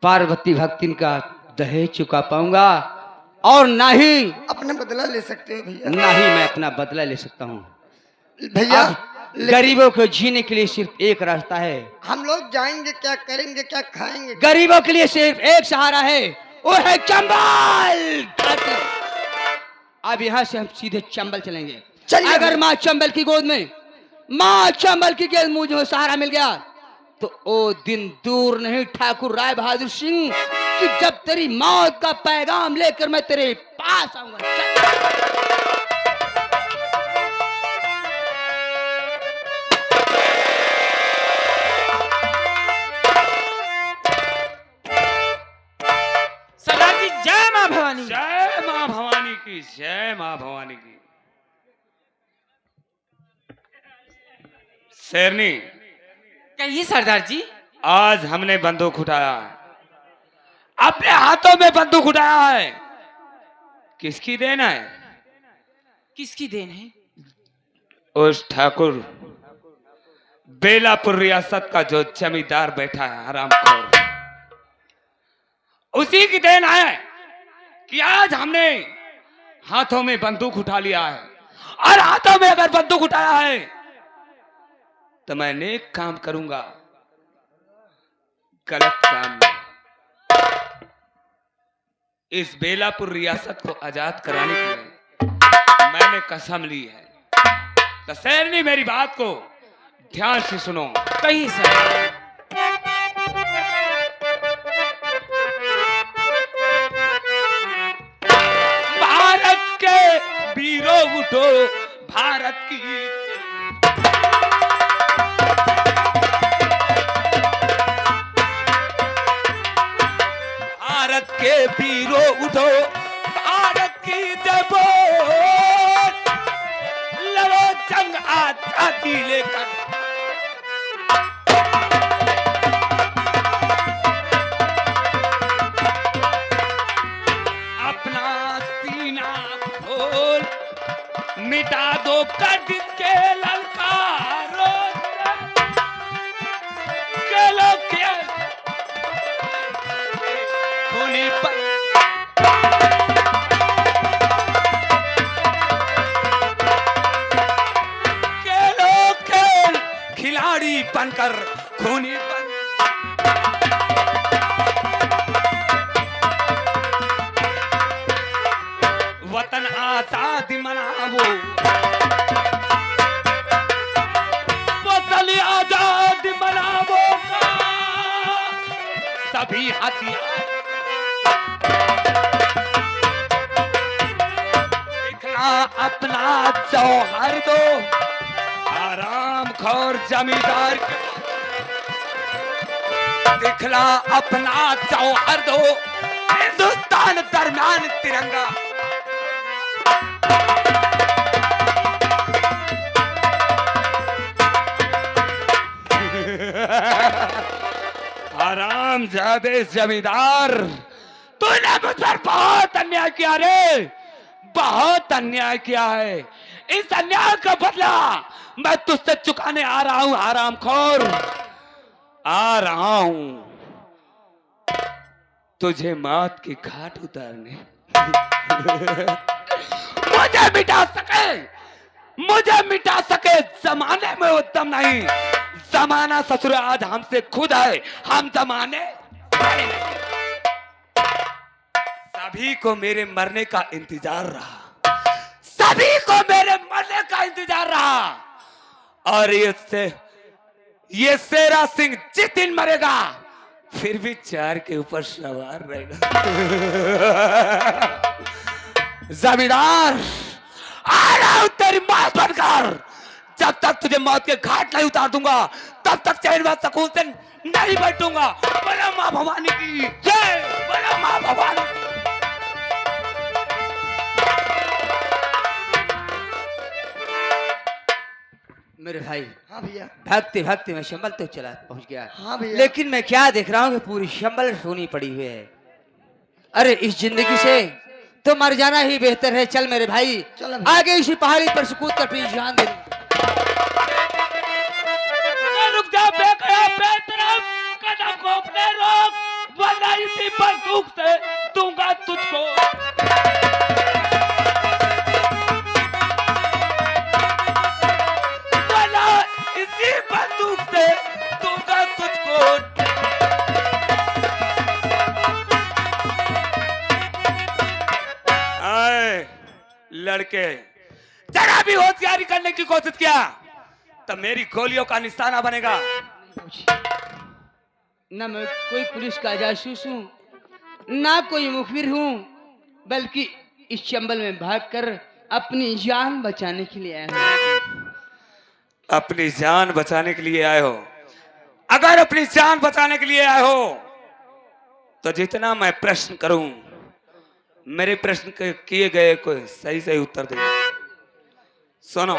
पार्वती भक्तिन का दहेज चुका पाऊंगा और ना ही अपना बदला ले सकते हो भैया। ना ही मैं अपना बदला ले सकता हूँ भैया गरीबों को जीने के लिए सिर्फ एक रास्ता है। हम लोग जाएंगे क्या करेंगे क्या खाएंगे? गरीबों के लिए सिर्फ एक सहारा है, वो है चंबल। अब यहाँ से हम सीधे चंबल चलेंगे। अगर माँ चंबल की गोद में, माँ चंबल की गोद मुझे सहारा मिल गया तो वो दिन दूर नहीं ठाकुर राय बहादुर सिंह कि जब तेरी मौत का पैगाम लेकर मैं तेरे पास आऊंगा। सरदार जी जय माँ भवानी। जय माँ भवानी की, जय माँ भवानी की। शेरनी, कहिए सरदार जी। आज हमने बंदूक उठाया है, अपने हाथों में बंदूक उठाया है। किसकी देन है? किसकी देन है? उस ठाकुर बेलापुर रियासत का जो जमींदार बैठा है हरामखोर, उसी की देन है कि आज हमने हाथों में बंदूक उठा लिया है। और हाथों में अगर बंदूक उठाया है तो मैं नेक काम करूंगा, गलत काम नहीं। इस बेलापुर रियासत को आजाद कराने के लिए मैंने कसम ली है। तो शेरनी मेरी बात को ध्यान से सुनो। कहिए सर। भारत के वीरों उठो, भारत की भारत के वीरों उठो, भारत की जबो लड़ो जंग आजादी लेकर। अपना सीना खोल, मिटा दो कट के ललकारो के लोग खूनी पर के लोग खेल खिलाड़ी बनकर खूनी बन। वतन आजाद मनावो, वतन आजाद मनावो का सभी हथियार दिखला अपना जौहर दो, आराम खोर जमींदार दिखला अपना जौहर दो, हिंदुस्तान दरमियान तिरंगा। आराम जादे जमींदार, तूने मुझ पर बहुत अन्याय किया रे, बहुत अन्याय किया है। इस अन्याय का बदला मैं तुझसे चुकाने आ रहा हूं हरामखोर, आ रहा हूं तुझे मौत की घाट उतारने। मुझे मिटा सके जमाने में उत्तम नहीं, जमाना ससुर आज हमसे खुद है, हम जमाने नहीं। सभी को मेरे मरने का इंतजार रहा, सभी को मेरे मरने का इंतजार रहा। और ये शेरा सिंह जिस दिन मरेगा फिर भी चार के ऊपर सवार रहेगा। जमींदार आ रहा हूं तेरी मौत बनकर, जब तक तुझे मौत के घाट नहीं उतार दूंगा तब तक चैन व सुकून से नहीं बैठूंगा। बोलो मां भवानी की जय, बोलो मां भवानी। मेरे भाई, हाँ भैया। भक्ति भक्ति में शंबल तो चला पहुंच गया। हाँ भैया। लेकिन मैं क्या देख रहा हूँ कि पूरी शंबल सोनी पड़ी हुई है। अरे इस जिंदगी से तो मर जाना ही बेहतर है। चल मेरे भाई, आगे इसी पहाड़ी पर सुकून कर प्लीज जान दे। रुक जा बेकरा, बेतरफ कदम को अपने रोक, वरना इसी बंदूक से दूंगा तुझको। बोला इसी बंदूक से दूंगा तुझको। आए लड़के, जरा भी होशियारी करने की कोशिश किया तो मेरी गोलियों का निशाना बनेगा। ना मैं कोई पुलिस का जासूस हूँ, ना कोई मुखबिर हूँ, बल्कि इस चंबल में भागकर अपनी जान बचाने के लिए आया हूँ। अपनी जान बचाने के लिए आए हो? अगर अपनी जान बचाने के लिए आए हो तो जितना मैं प्रश्न करूं, मेरे प्रश्न के किए गए को सही सही उत्तर दे। सुनो,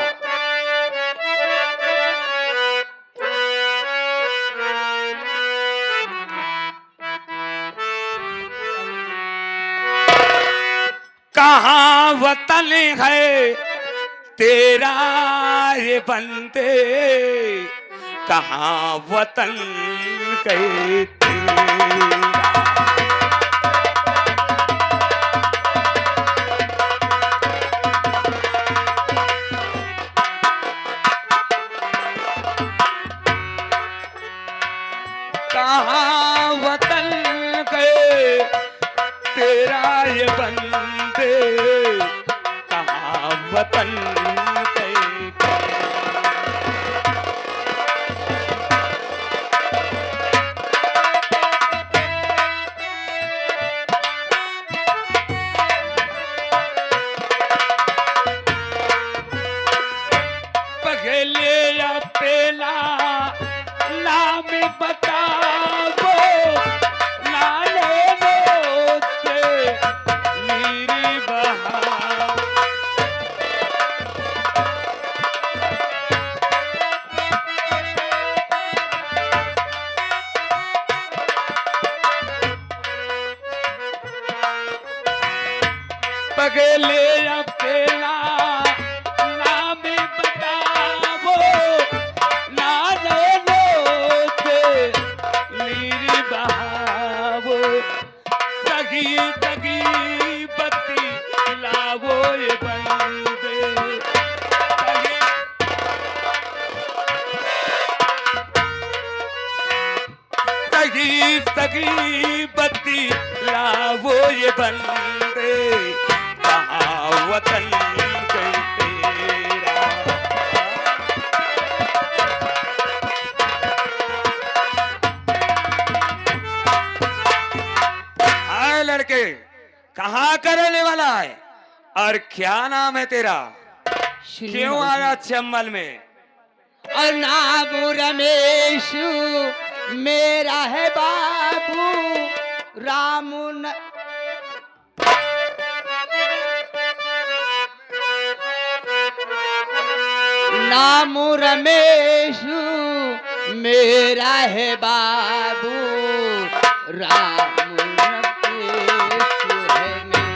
कहाँ वतन है तेरा ये बंदे, कहाँ वतन गए तेरा। कहाँ वतन गए तेरा ये बंदे, कहाँ वतन गए। पगले या पेला नाम बताओ, नाले से नीरी बहा। पगले या पेला नाम बताओ, नाले से नीरी बहावो। सगी सगी बत्ती लावो ये बंदे, सगी सगी बत्ती लावो ये बंदे, कहाँ वतन गए तेरा। हाय लड़के, कहाँ का रहने वाला है और क्या नाम है तेरा? क्यों आया चंबल में? और नाम रमेश मेरा है बाबू, रामू न... नाम रमेश मेरा है बाबू, राम रमेश है मेरा।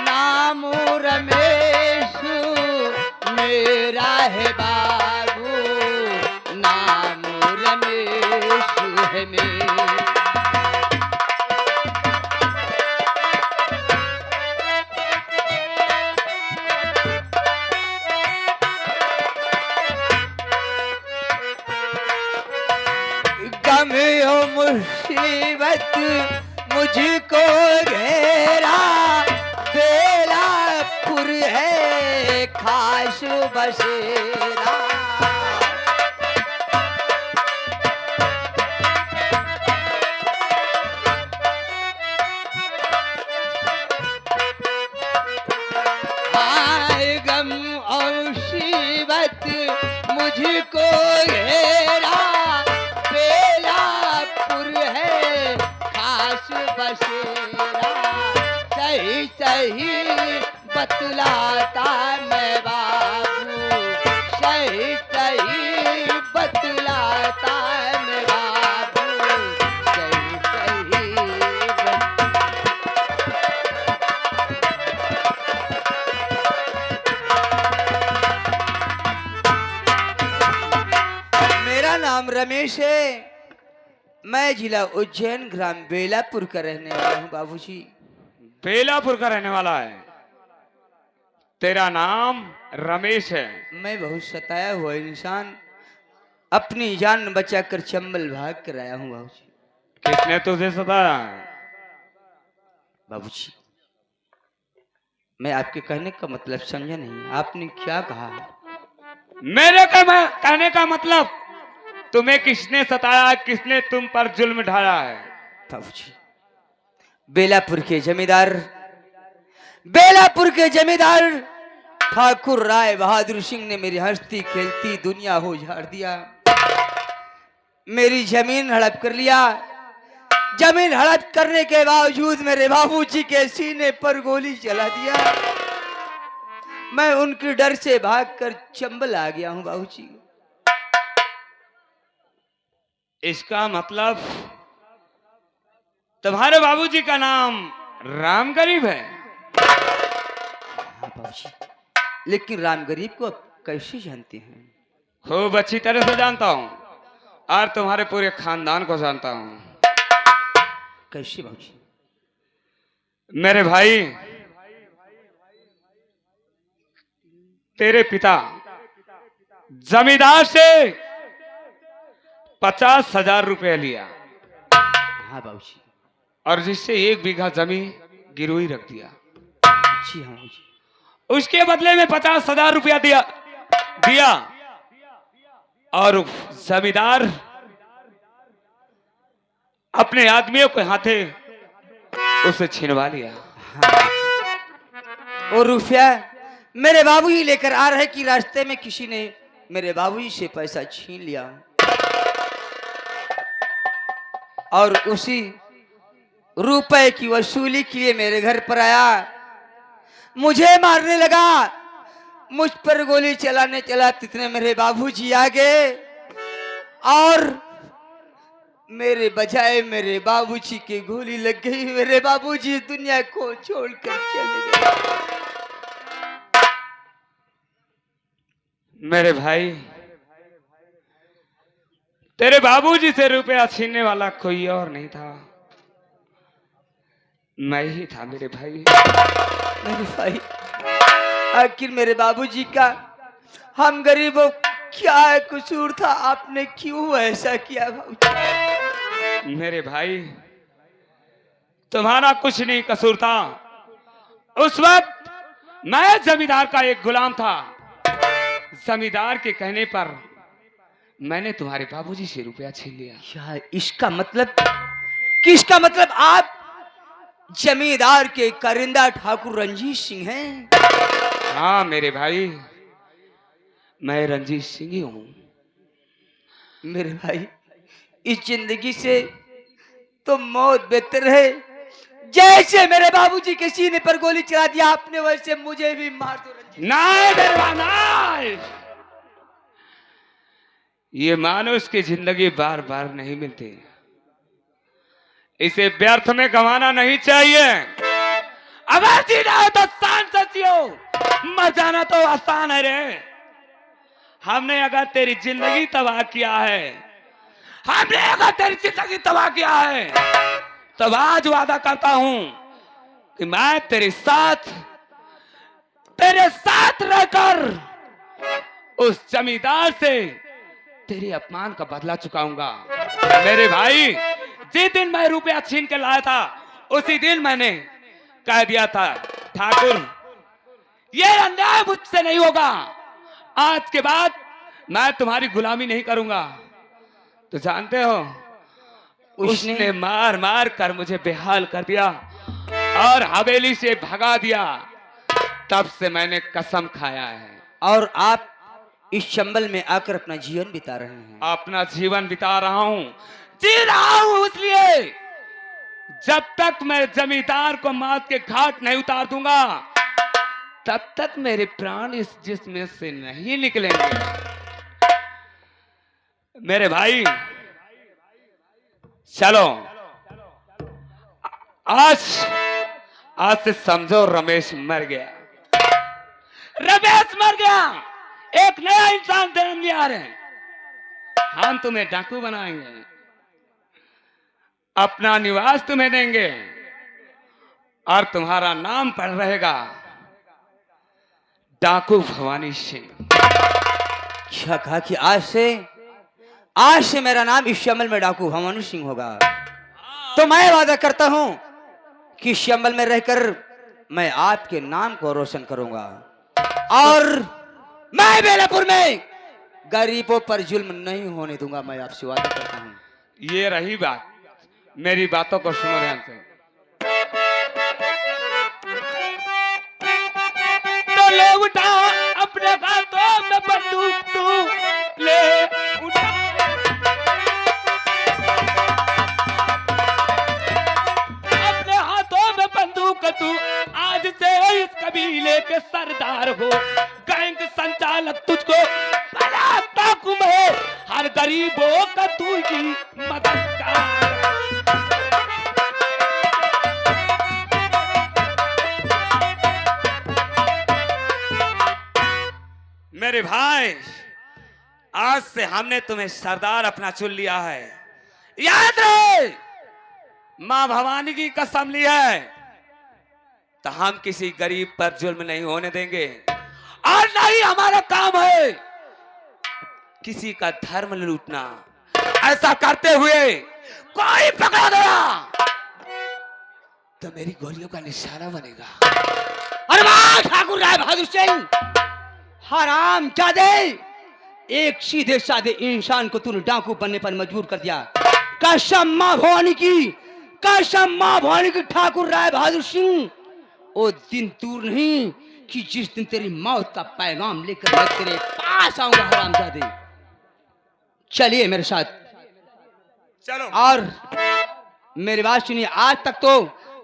नाम रमेश मेरा है बाबू, नाम रमेश है मेरा। गम हो मुसीबत मुझको घेरा, बेलापुर है खास बसेरा। आए गम और मुसीबत मुझको घेरा, बेलापुर है खास बसेरा। सही सही बतलाता मैं बाबू, सही सही बतलाता मैं बाबू, सही सही नाम रमेश है। मैं जिला उज्जैन ग्राम बेलापुर का रहने वाला हूँ बाबूजी। बेलापुर का रहने वाला है। तेरा नाम रमेश है। मैं बहुत सताया हुआ इंसान अपनी जान बचाकर चंबल भाग कर आया हूँ बाबूजी। किसने तुझे सताया? बाबूजी, मैं आपके कहने का मतलब समझा नहीं। आपने क्या कहा? कहने का मतलब तुम्हें किसने सताया, किसने तुम पर जुल्म ढाया है? बाबूजी, बेलापुर के जमींदार ठाकुर राय बहादुर सिंह ने मेरी हंसती खेलती दुनिया हो झाड़ दिया। मेरी जमीन हड़प कर लिया। जमीन हड़प करने के बावजूद मेरे बाबूजी के सीने पर गोली चला दिया। मैं उनके डर से भागकर चंबल आ गया हूं बाबूजी। इसका मतलब तुम्हारे बाबूजी का नाम राम गरीब है? हाँ बाबूजी, लेकिन राम गरीब को आप कैसे जानते हैं? खूब अच्छी तरह से जानता हूं और तुम्हारे पूरे खानदान को जानता हूं। कैसे बाबूजी? मेरे भाई, तेरे पिता जमींदार से 50,000 रुपए लिया। हाँ बाबूजी। और जिससे 1 बीघा जमीन गिरवी रख दिया। जी हाँ बाबूजी। उसके बदले में 50,000 रुपया दिया और जमींदार अपने आदमियों के हाथे उसे छिनवा लिया। हाँ। और रुपया मेरे बाबूजी लेकर आ रहे कि रास्ते में किसी ने मेरे बाबूजी से पैसा छीन लिया और उसी रुपए की वसूली के लिए मेरे घर पर आया। मुझे मारने लगा। मुझ पर गोली चलाने चला तितने मेरे बाबूजी आ गए और मेरे बजाय मेरे बाबूजी की गोली लग गई। मेरे बाबूजी दुनिया को छोड़कर चले गए। मेरे भाई, तेरे बाबूजी से रुपया छीनने वाला कोई और नहीं था, मैं ही था मेरे भाई। मेरे भाई, आखिर मेरे बाबूजी का हम गरीबों क्या कसूर था? आपने क्यों ऐसा किया बाबूजी? मेरे भाई, तुम्हारा कुछ नहीं कसूर था। उस वक्त मैं जमींदार का एक गुलाम था। जमींदार के कहने पर मैंने तुम्हारे बाबूजी से रुपया छीन लिया। क्या इसका मतलब? किसका मतलब? आप जमींदार के कारिंदा ठाकुर रंजीत सिंह हैं? हाँ मेरे भाई, मैं रंजीत सिंह ही हूं। मेरे भाई, इस जिंदगी से तो मौत बेहतर है। जैसे मेरे बाबूजी के सीने पर गोली चला दिया आपने, वैसे मुझे भी मार दो रंजीत। नहीं मेरे भाई, नहीं। ये मानुष की जिंदगी बार बार नहीं मिलती। इसे व्यर्थ में गंवाना नहीं चाहिए। अगर जीना है तो शान से जियो, मर जाना तो आसान है रे। हमने अगर तेरी जिंदगी तबाह किया है, तब आज वादा करता हूं कि मैं तेरे साथ रहकर उस जमींदार से तेरे अपमान का बदला चुकाऊंगा। मेरे भाई, जिस दिन मैं रुपया छीन के लाया था, उसी दिन मैंने कह दिया था, ठाकुर ये अन्याय मुझसे नहीं होगा। आज के बाद मैं तुम्हारी गुलामी नहीं करूंगा। तो जानते हो, उसने मार मार कर मुझे बेहाल कर दिया और हवेली से भगा दिया। तब से मैंने कसम खाया है। और आप इस चंबल में आकर अपना जीवन बिता रहे हैं? अपना जीवन बिता रहा हूं, जी रहा हूं, इसलिए जब तक मैं जमींदार को मौत के घाट नहीं उतार दूंगा, तब तक मेरे प्राण इस जिस्म से नहीं निकलेंगे। मेरे भाई, चलो आज से समझो रमेश मर गया। रमेश मर गया, एक नया इंसान जन्म लिया है। हम तुम्हें डाकू बनाएंगे, अपना निवास तुम्हें देंगे और तुम्हारा नाम पड़ रहेगा डाकू भवानी सिंह। क्या कहा कि आज से मेरा नाम इस शमल में डाकू भवानी सिंह होगा। तो मैं वादा करता हूं कि शमल में रहकर मैं आपके नाम को रोशन करूंगा और मैं बेलापुर में गरीबों पर जुल्म नहीं होने दूंगा। मैं आपसे वादा करता हूं। ये रही बात, मेरी बातों को सुनो ध्यान से। तो ले उठा अपने हाथों में बंदूक, तू ले उठा अपने हाथों में बंदूक, तू आज से इस कबीले के सरदार हो। गैंग संचालक तुझको बड़ा डाकू में हर गरीबों का तू ही मददगार। मेरे भाई, आज से हमने तुम्हें सरदार अपना चुन लिया है। याद रहे, मां भवानी की कसम ली है तो हम किसी गरीब पर जुल्म नहीं होने देंगे और नहीं हमारा काम है किसी का धर्म लूटना। ऐसा करते हुए कोई पकड़ा गया तो मेरी गोलियों का निशाना बनेगा। अरे वाह ठाकुर राय बहादुर सिंह, हराम जादे, एक सीधे साधे इंसान को तूने डाकू बनने पर मजबूर कर दिया। कसम मां भवानी की, कसम मां भवानी की ठाकुर राय बहादुर सिंह, वो दिन दूर नहीं कि जिस दिन तेरी मौत का पैगाम लेकर मैं तेरे पास आऊंगा। हराम जादे, चलिए मेरे साथ। चलो। और मेरी बात सुनिए, आज तक तो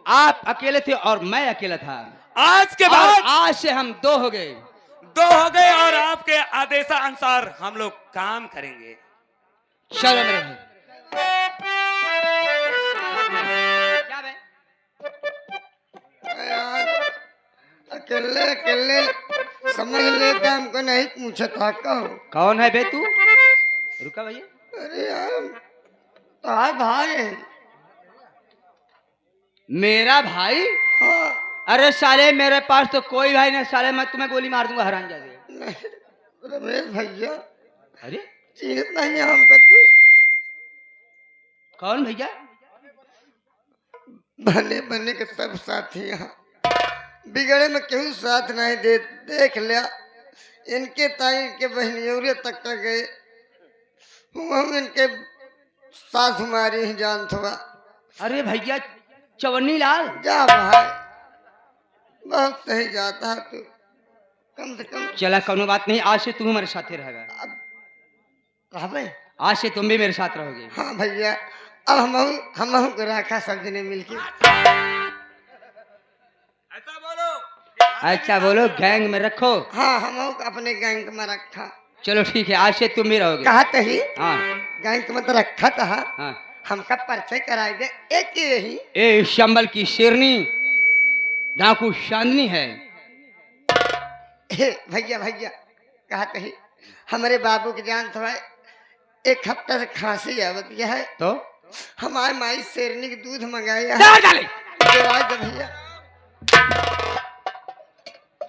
आप अकेले थे और मैं अकेला था। आज के बाद आज से हम दो हो गए। और आपके आदेशानुसार हम लोग काम करेंगे। चलो मेरे भाई। क्या बे? यार अकेले अकेले समझ लेते, हमको नहीं पूछा था। कहो कौन है बे तू? रुका भैया। अरे यार तुम्हारा भाई है। मेरा भाई? हाँ अरे साले मेरे पास तो कोई भाई नहीं साले, मैं तुम्हें गोली मार दूंगा हरामजादे। नहीं रमेश भैया, अरे चीज नहीं है हमका। तू कौन भैया? बने बने के सब साथी यहाँ, बिगड़े में केहू साथ नहीं दे। देख लिया इनके ताई के बहनियों तक का गए, हम इनके सास हमारी ही जान थोड़ा। अरे भैया चवन्नी लाल। जा भाई, बहुत सही जाता है तू, कम से कम। चला कोनो बात नहीं, आज से तुम हमारे साथ ही रहेगा। अब कहा भाई? आज से तुम भी मेरे साथ रहोगे। हाँ भैया, अब हम को रखा सब जने मिलके। ऐसा बोलो, अच्छा बोलो, गैंग में रखो। हाँ हम अपने गैंग में रखा। चलो ठीक है, आज से तुम भी रहोगे। कहा ही हाँ गैंग में तो रखा था। हाँ। हमका परिचय कराई दे। एक यही ए शंबल की शेरनी डाकू चांदनी है। भैया भैया कहा ही हमारे बाबू की जान था, एक हफ्ता से खांसी आवत गया है, तो हमारे माई शेरनी के दूध मंगाया डाल है। डाले। देवाई दे भैया।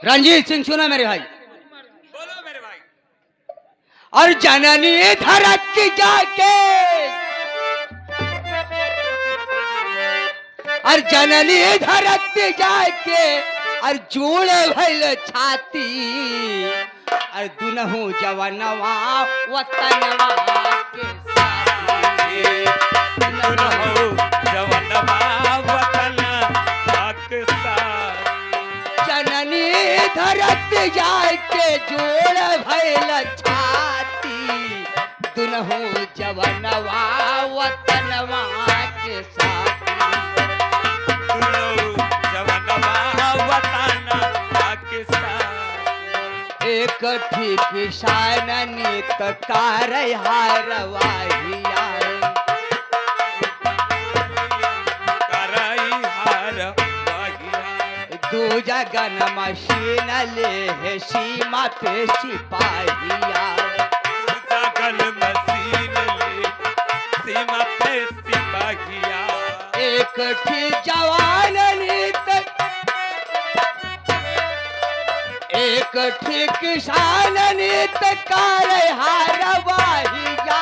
रंजीत सिंह सुनो मेरे भाई। बोलो मेरे भाई। और जननी धरती जाके, और जननी धरती जाके, और जोड़ भइल छाती, और दुनहु जवनवा वतनवा के साथी। दुनहु जवनवा वतन पाकिस्तान। जननी धरती जाके जोड़ भइल छाती, दुनहु जवनवा वतनवा के साथी। दुनहु जवनवा वतन पाकिस्तान। एक ठीक शाननी कार हारवाहिया, करई हार वाहिया। दू जगन मशीन ले है सीमा पे सिपाहिया। जगन मसीन सीमा पे सिपाहिया। एक ठीक जवान नीत, एक ठीक किसान नीत कार हारवाहिया।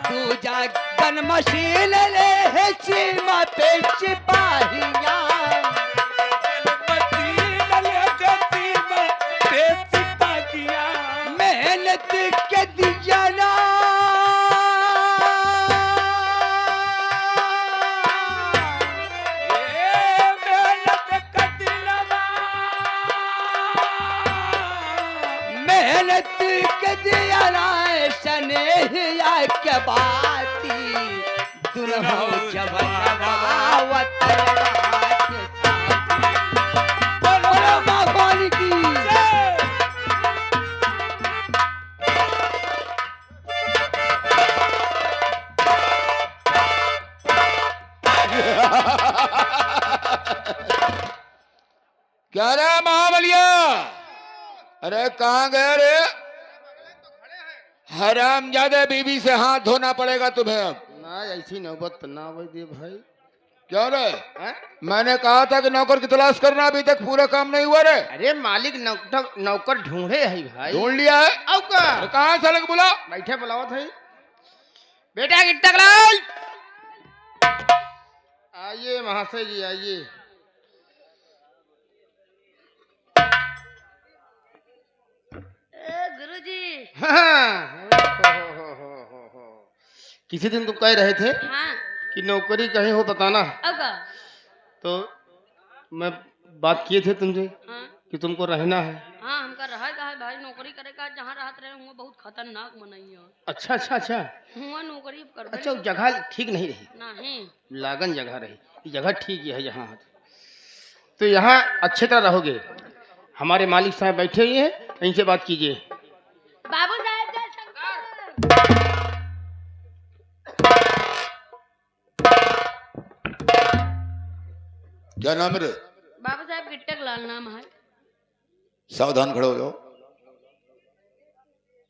दूजा गन मशीन ले है सीमा पे सिपाहिया। मेहनत के दिया ना मेहनत के दिया ना स्नेहिया के बाती दुल्हो जवनवा वतनवा के साथी। बोलो भगवान की क्या रे महाबलिया? अरे कहाँ गए रे? हरामजादे, बीबी से हाथ धोना पड़ेगा तुम्हें अब। ना ऐसी नौबत ना आवे दे भाई। क्यों रे? हैं? मैंने कहा था कि नौकर की तलाश करना, अभी तक पूरा काम नहीं हुआ रे। अरे मालिक नौकर ढूंढे है भाई। ढूंढ लिया है? आओ का अरे कहाँ से लग बुला? बैठे बुलावत है। बेटा गिट्टकलाल, आइए महाशय जी आइए। गुरुजी। हाँ। किसी दिन तुम कह रहे थे हाँ। कि नौकरी कहीं हो बताना, अब का? तो मैं बात किए थे तुमसे हाँ। कि तुमको रहना है। हाँ हमका रहा का है भाई, नौकरी करे का जहाँ रहत रहे हुआ बहुत खतरनाक मनैया। अच्छा अच्छा अच्छा हुआ नौकरी कर अच्छा, वो जगह ठीक नहीं रही, नहीं। लागन जगह रही। ये जगह ठीक है यहाँ, तो यहाँ अच्छे तरह रहोगे। हमारे मालिक साहब बैठे हुए हैं, इनसे बात कीजिए। बाबू साहब जय शंकर। क्या नाम है रे? बाबू साहब गिट्टकलाल नाम है। सावधान खड़े हो जाओ।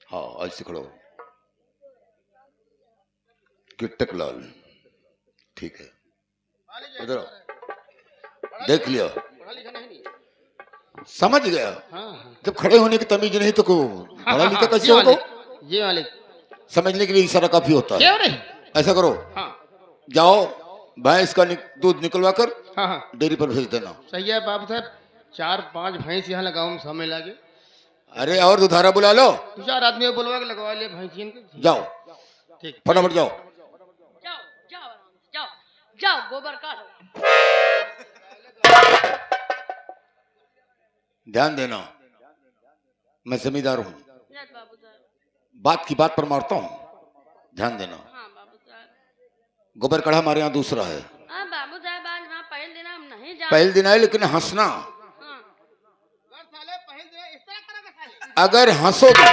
हाँ ऐसे खड़ो। गिट्टकलाल, ठीक है। इधर आओ। देख लिया, समझ गया। हाँ जब खड़े होने की तमीज नहीं तो को पढ़ा लिखा कैसे होगा? जी मालिक। समझने के लिए इशारा काफी होता है। क्यों नहीं? ऐसा करो, हाँ जाओ भैंस का दूध निकलवा कर हाँ हाँ डेयरी पर भेज देना। सही है बाबू साहब। 4-5 भैंस यहाँ लगाओ में समय लागे। अरे और दुधारा बुला लो। 2-4 आदमी बुलवा के लगवा लिया भैंस इनके। जाओ ठीक, फटाफट जाओ। जाओ जाओ आराम से, जाओ जाओ गोबर काढ़ो। ध्यान देना, मैं जमींदार हूँ, यस बाबू साहब। बात की बात पर मारता हूँ, ध्यान देना। हाँ बाबू साहब। गोबर कड़ा हमारे यहाँ दूसरा है। हाँ बाबू साहब, आज वहाँ पहले दिन हम नहीं जा। पहले दिन आए लेकिन हंसना। हाँ। अगर हंसोगे,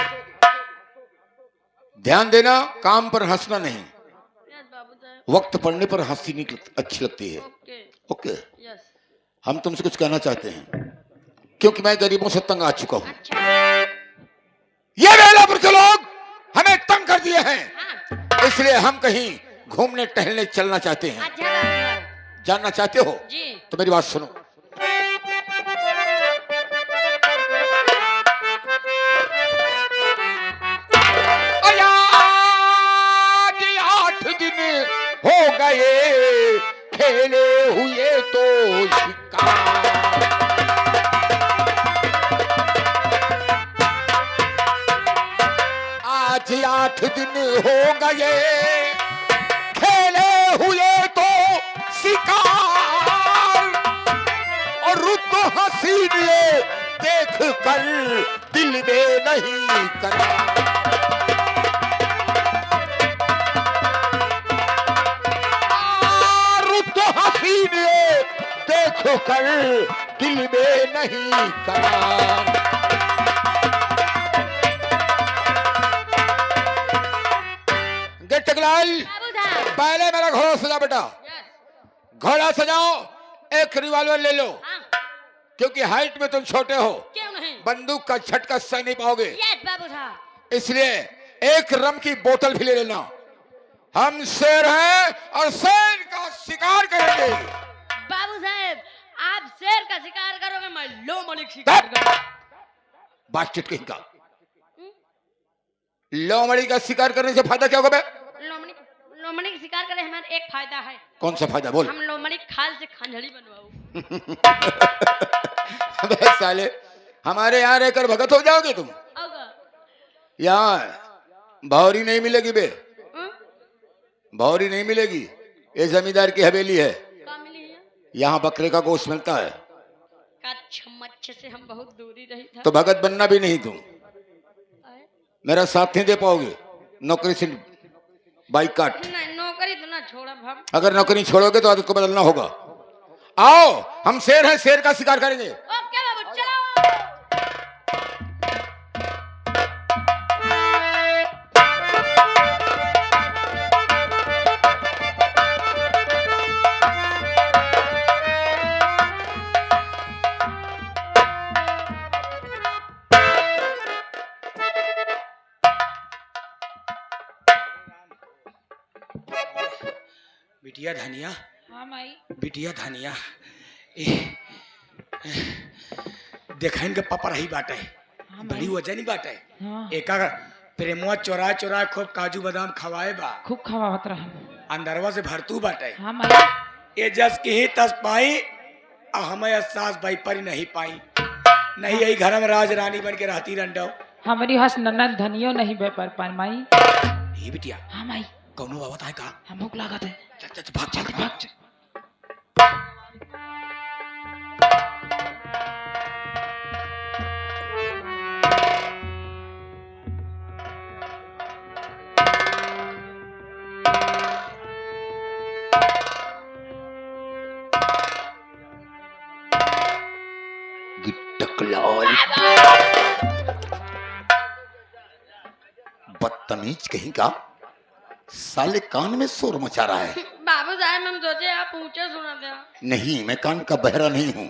ध्यान देना, काम पर हंसना नहीं। यस बाबू साहब। वक्त पड़ने पर हंसी नहीं अच्छी लगती है। ओके। Okay, yes. हम तुमसे कुछ कहना चाहते हैं, क्योंकि मैं गरीबों से तंग आ चुका हूँ। अच्छा। ये बेलापुर के लोग हमें तंग कर दिए हैं, हाँ। इसलिए हम कहीं घूमने टहलने चलना चाहते हैं। अच्छा बाबू साहब। जानना चाहते हो जी। तो मेरी बात सुनो। आज 8 दिन हो गए खेले हुए तो शिकार। आज 8 दिन हो गए खेले हुए तो शिकार, और रुत हसीन ये देख कर दिल में नहीं करार। रुत हसीन ये देख कर दिल में नहीं करार। गिट्टकलाल, बाबू साहब। पहले मेरा घोड़ा सजा बेटा। यस। घोड़ा सजाओ, एक रिवॉल्वर ले लो, हाँ। क्योंकि हाइट में तुम छोटे हो। क्यों नहीं? बंदूक का झटका सह नहीं पाओगे। यस बाबू साहब। इसलिए एक रम की बोतल भी ले लेना। हम शेर हैं और शेर का शिकार करेंगे। बाबू साहब आप शेर का शिकार करोगे, मैं लोमड़ी शिकार करूंगा। बास्केट कहीं का लोमड़ी का शिकार करने से फायदा क्या होगा बे? लोमड़ी का शिकार करे हमारा एक फायदा है। कौन सा फायदा बोल? हम लोमड़ी खाल से खंजड़ी बनवाओ। अबे साले हमारे यहाँ रहकर भगत हो जाओगे तुम। यहाँ भौरी नहीं मिलेगी बे, भौरी नहीं मिलेगी। ये जमींदार की हवेली है, क्या मिली है? यहाँ बकरे का गोश्त मिलता है। मच्छे से हम बहुत दूरी रही था। तो भगत बनना भी नहीं तुम, मेरा साथ नहीं दे पाओगे। नौकरी से बाइकाट। नहीं नौकरी तो ना छोड़ा हम। अगर नौकरी छोड़ोगे तो आदत को बदलना होगा। आओ हम शेर हैं, शेर का शिकार करेंगे। ओके बाबू चलो। बिटिया धनिया, हाँ माई। बिटिया धनिया, देखा इनके पापा रही बाटे, हाँ बड़ी माई। वजह नहीं बाटे। हाँ एका प्रेमुआ चोरा चोरा खूब काजू बादाम खवाए बा, खूब खवावत रहा। अंदरवा से भरतू बाटे। हाँ माई। ये जस की ही तस पाई और हमें सास भाई पर नहीं पाई। नहीं यही घर में राज रानी बन के रहती रंडो। हमारी हस ननद धनियो नहीं बे पर पान माई। ये बिटिया हाँ माई। कौनो बाबत है का? हम भूख लागत है। चल चल भाग चल भाग चल। बदतमीज कहीं का, साले कान में शोर मचा रहा है। बाबू साहब हम सोचे आप ऊंचे सुना थे। नहीं, मैं कान का बहरा नहीं हूं।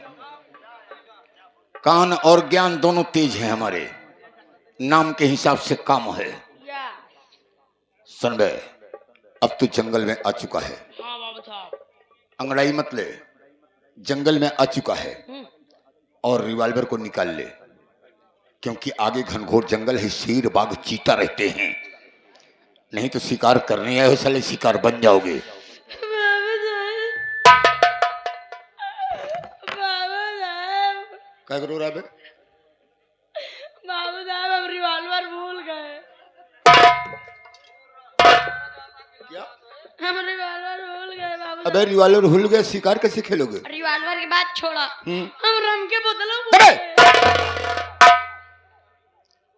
कान और ज्ञान दोनों तेज हैं हमारे, नाम के हिसाब से काम है। सुन बे, अब तू जंगल में आ चुका है। हाँ बाबू साहब। अंगड़ाई मत ले, जंगल में आ चुका है और रिवॉल्वर को निकाल ले, क्योंकि आगे घनघोर जंगल है, शेर बाघ चीता रहते हैं। नहीं तो शिकार करने आए हो साले, शिकार बन जाओगे। क्या करो रहा है? बाबू साहब हम रिवॉल्वर भूल गए। क्या? हम रिवॉल्वर भूल गए बाबू। अबे रिवॉल्वर भूल गए, शिकार कैसे खेलोगे? रिवॉल्वर की बात छोड़ा, हम रम के बोतलों अबे! भूल गए।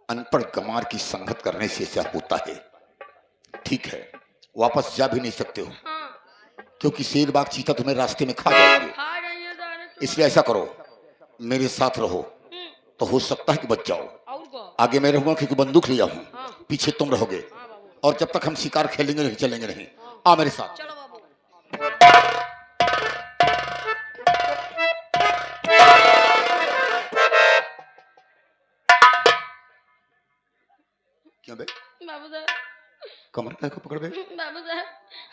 अनपढ़ गमार की संगत करने से ऐसा होता है। ठीक है, वापस जा भी नहीं सकते हो, हाँ क्योंकि शेर बाघ चीता तुम्हें रास्ते में खा जाएंगे। खा जाइए सारे। इसलिए ऐसा करो, मेरे साथ रहो, तो हो सकता है कि बच जाओ। और को आगे मैं रहूंगा क्योंकि बंदूक लिया हूं, हाँ। पीछे तुम रहोगे, हाँ बाबू। और जब तक हम शिकार खेलेंगे नहीं चलेंगे नहीं। आ मेरे साथ। चलो बाबू। क्यों बे? बाबू साहब, कमर का को पकड़ बे? बाबू साहब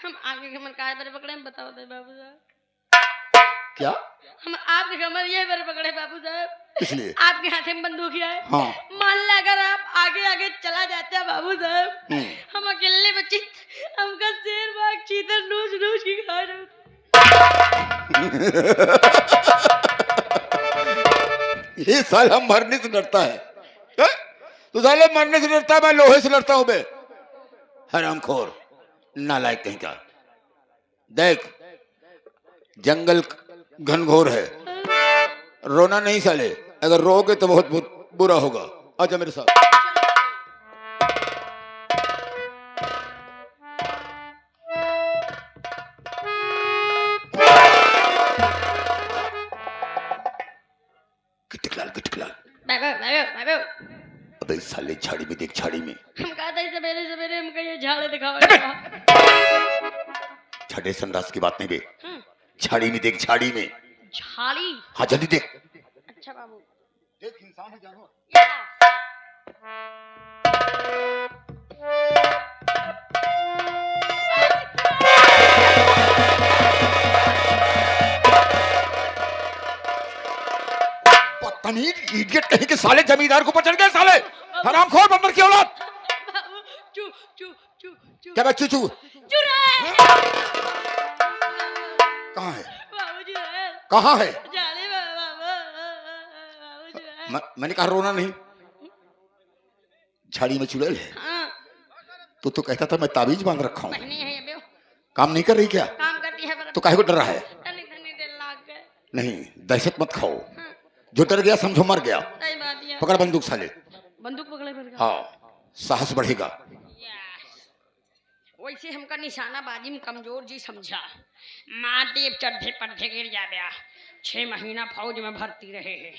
हम आपके कमर काय पर पकड़े हम बताओ दे बाबू साहब। क्या? हम आपके कमर ये पर पकड़े बाबू साहब, इसलिए आपके हाथ में बंदूक है। हाँ। मान ला अगर आप आगे आगे चला जाते हैं बाबू साहब, हम अकेले बच्चे हमका शेर बाघ चीता नोच नोच के खा रहे। ये साला मरने से डरता है। तो साले मरने से डरता है, मैं लोहे से डरता हूं बे। हरामखोर नालायक कहीं का। देख, जंगल घनघोर है, रोना नहीं साले, अगर रोगे तो बहुत बुरा होगा। आजा मेरे साथ। गिटकलाल गिटकलाल। बाबू अबे साले झाड़ी में देख, झाड़ी में। हम कहा था सवेरे सवेरे हमको ये झाड़े दिखाओ। छठे संदास की बात नहीं बे, झाड़ी में देख, झाड़ी में। झाड़ी? हाँ जल्दी देख। अच्छा बाबू। देख इंसान है जानवर। बदतमीज इडियट कहीं के साले जमींदार को पकड़ गए साले हरामखोर बंदर की औलाद। बाबू चू चू चू चू क्या बच्ची चू चुराए कहाँ है बाबू चुराए कहाँ है? जाने बाबू चुराए मैंने कहा रोना नहीं। झाड़ी में चुड़ैल है हाँ तो कहता था मैं ताबीज बांध रखा हूँ। बहने हैं अबे काम नहीं कर रही क्या? काम करती है पर तो काहे को डर रहा है? तनी तनी देर लाग गए नहीं दहशत मत खाओ। हाँ जो डर गया समझो मर गया। सही बात है पकड़ बंदूक साले। बंदूक पकड़े पर हाँ साहस बढ़ेगा। वैसे हमका निशाना बाजी में कमजोर जी समझा मार देव चढ़े पढ़े गिर जा गया 6 महीना फौज में भर्ती रहे हैं।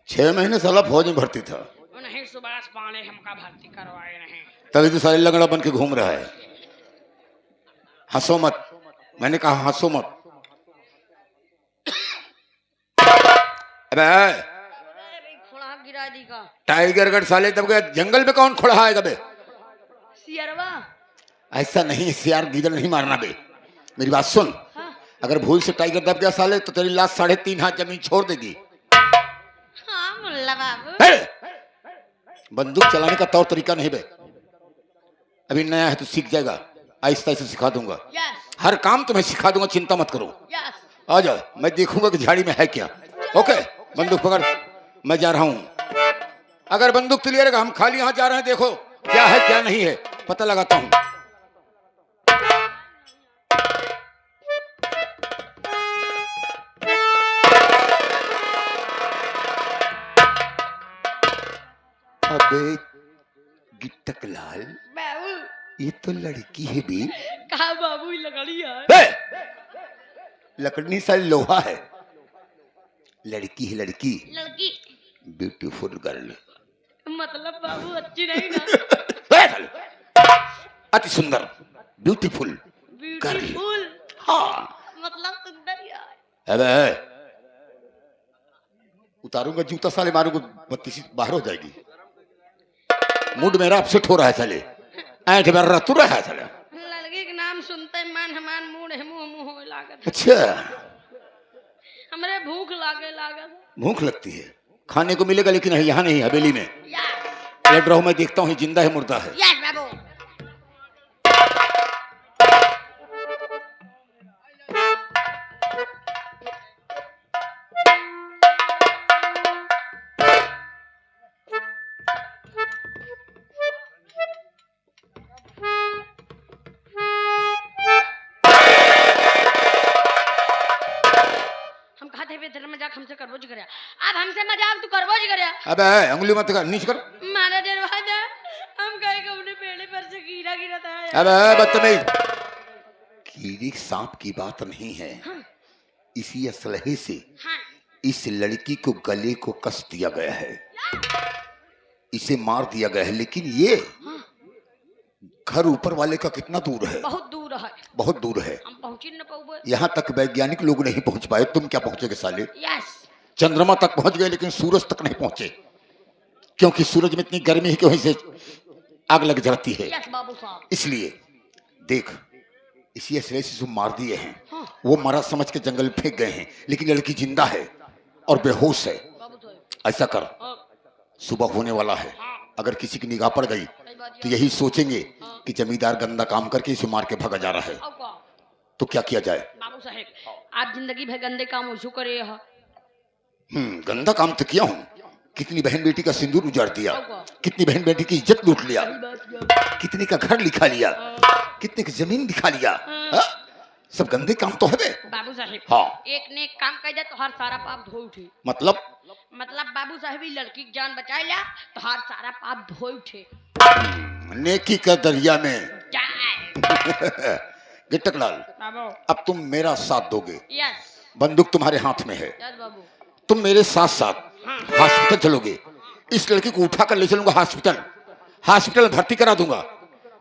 6 महीने साला फौज में भर्ती था उन्हें सुभाष पाणे हमका भर्ती करवाए नहीं। तभी तो साले लंगड़ा बन के घूम रहा है। हंसो मत। मैंने कहा हंसो मत। अबे खुड़ा गिरा दी का टाइगरगढ़ साले तब गए जंगल में कौन खुड़ा है बे? सियरवा ऐसा नहीं सियार गीदड़ नहीं मारना बे। मेरी बात सुन। हाँ अगर भूल से टाइगर दब गया साले तो तेरी लाश 3.5 हाथ जमीन छोड़ देगी। हाँ मुल्ला बाबू हे! बंदूक चलाने का तौर तरीका नहीं बे। अभी नया है तो सीख जाएगा। आहिस्ता आहिस्ता सिखा दूंगा। यस हर काम तुम्हें सिखा दूंगा चिंता मत करो। यस आ जाओ मैं देखूंगा कि झाड़ी में है क्या। ओके बंदूक पकड़ मैं जा रहा हूं। अगर बंदूक क्लियर है हम खाली यहां जा रहे हैं देखो क्या है क्या नहीं है पता लगाता हूं। अबे गिट्टक लाल बाबू ये तो लड़की है बे। कहा बाबू लकड़ी है बे! लकड़ी साली लोहा है। लड़की है लड़की लड़की ब्यूटीफुल गर्ल। मतलब बाबू अच्छी नहीं ना अति सुंदर ब्यूटीफुल ब्यूटीफुल हाँ। मतलब सुंदर ही है। अबे उतारूंगा जूता साले मारूंगा बत्तीसी बाहर हो जाएगी। मूड मेरा अपसेट हो रहा है साले। ऐठ मेरा तू रहा है साले। लड़की के नाम सुनते मान हमान मूड है मुंह मुंह होए लागत अच्छा हमरे भूख लागे लागत भूख लगती है खाने को मिलेगा लेकिन यहाँ नहीं हवेली में। यस लड़ रहा हूं मैं देखता हूँ जिंदा है मुर्दा है। यस बाबू हम खाते हुए तेरा मजाक हमसे करबोज करया अब हमसे मजाक तू करबोज करया अबे उंगली मत कर नीच कर। मारा दरवाजा हम कहे कि अपने पेड़े पर से कीड़ा गिरा था अबे बदतमीज कीड़ी सांप की बात नहीं है। इसी असलहे से हाँ इस लड़की को गले को कस दिया गया है। इसे मार दिया गया है लेकिन ये घर ऊपर वाले का कितना दूर है? बहुत दूर है बहुत दूर है। हम पहुंची न पाऊंगे यहाँ तक वैज्ञानिक लोग नहीं पहुंच पाए। तुम क्या पहुंचोगे साले? यस चंद्रमा तक पहुंच गए लेकिन सूरज तक नहीं पहुंचे क्योंकि सूरज में इतनी गर्मी है कि वहीं से आग लग जाती है। यस बाबू साहब इसलिए देख इसी असले से जो मार दिए हैं हाँ वो मरा समझ के जंगल में फेंक गए हैं लेकिन लड़की जिंदा है और बेहोश है। बाबू साहब ऐसा कर हाँ सुबह होने वाला है। अगर किसी की निगाह पड़ गई सही बात तो यही सोचेंगे कि जमींदार गंदा काम करके इसे मार के भागा जा रहा है। अब का तो क्या किया जाए? बाबू साहब आप जिंदगी भर गंदे काम ओछू करे है गंदा काम तो किया हूँ। कितनी बहन बेटी का सिंदूर उजाड़ दिया, अब का कितनी बहन बेटी की इज्जत लूट लिया, सही बात किया कितने का घर लिखा लिया, कितने की जमीन दिखा लिया। हाँ? सब गंदे काम तो है बे। बाबू साहब हाँ एक ने काम कर जाए तो हर सारा पाप धो उठे मतलब बाबू साहब ही लड़की की जान बचा लिया तो हर सारा पाप धो उठे नेकी का दरिया में जाए गिट्टकलाल बाबू अब तुम मेरा साथ दोगे। यस बंदूक तुम्हारे हाथ में है। यस बाबू तुम मेरे साथ साथ हॉस्पिटल चलोगे। इस लड़की को उठा कर ले चलूंगा हॉस्पिटल। हॉस्पिटल में भर्ती करा दूंगा।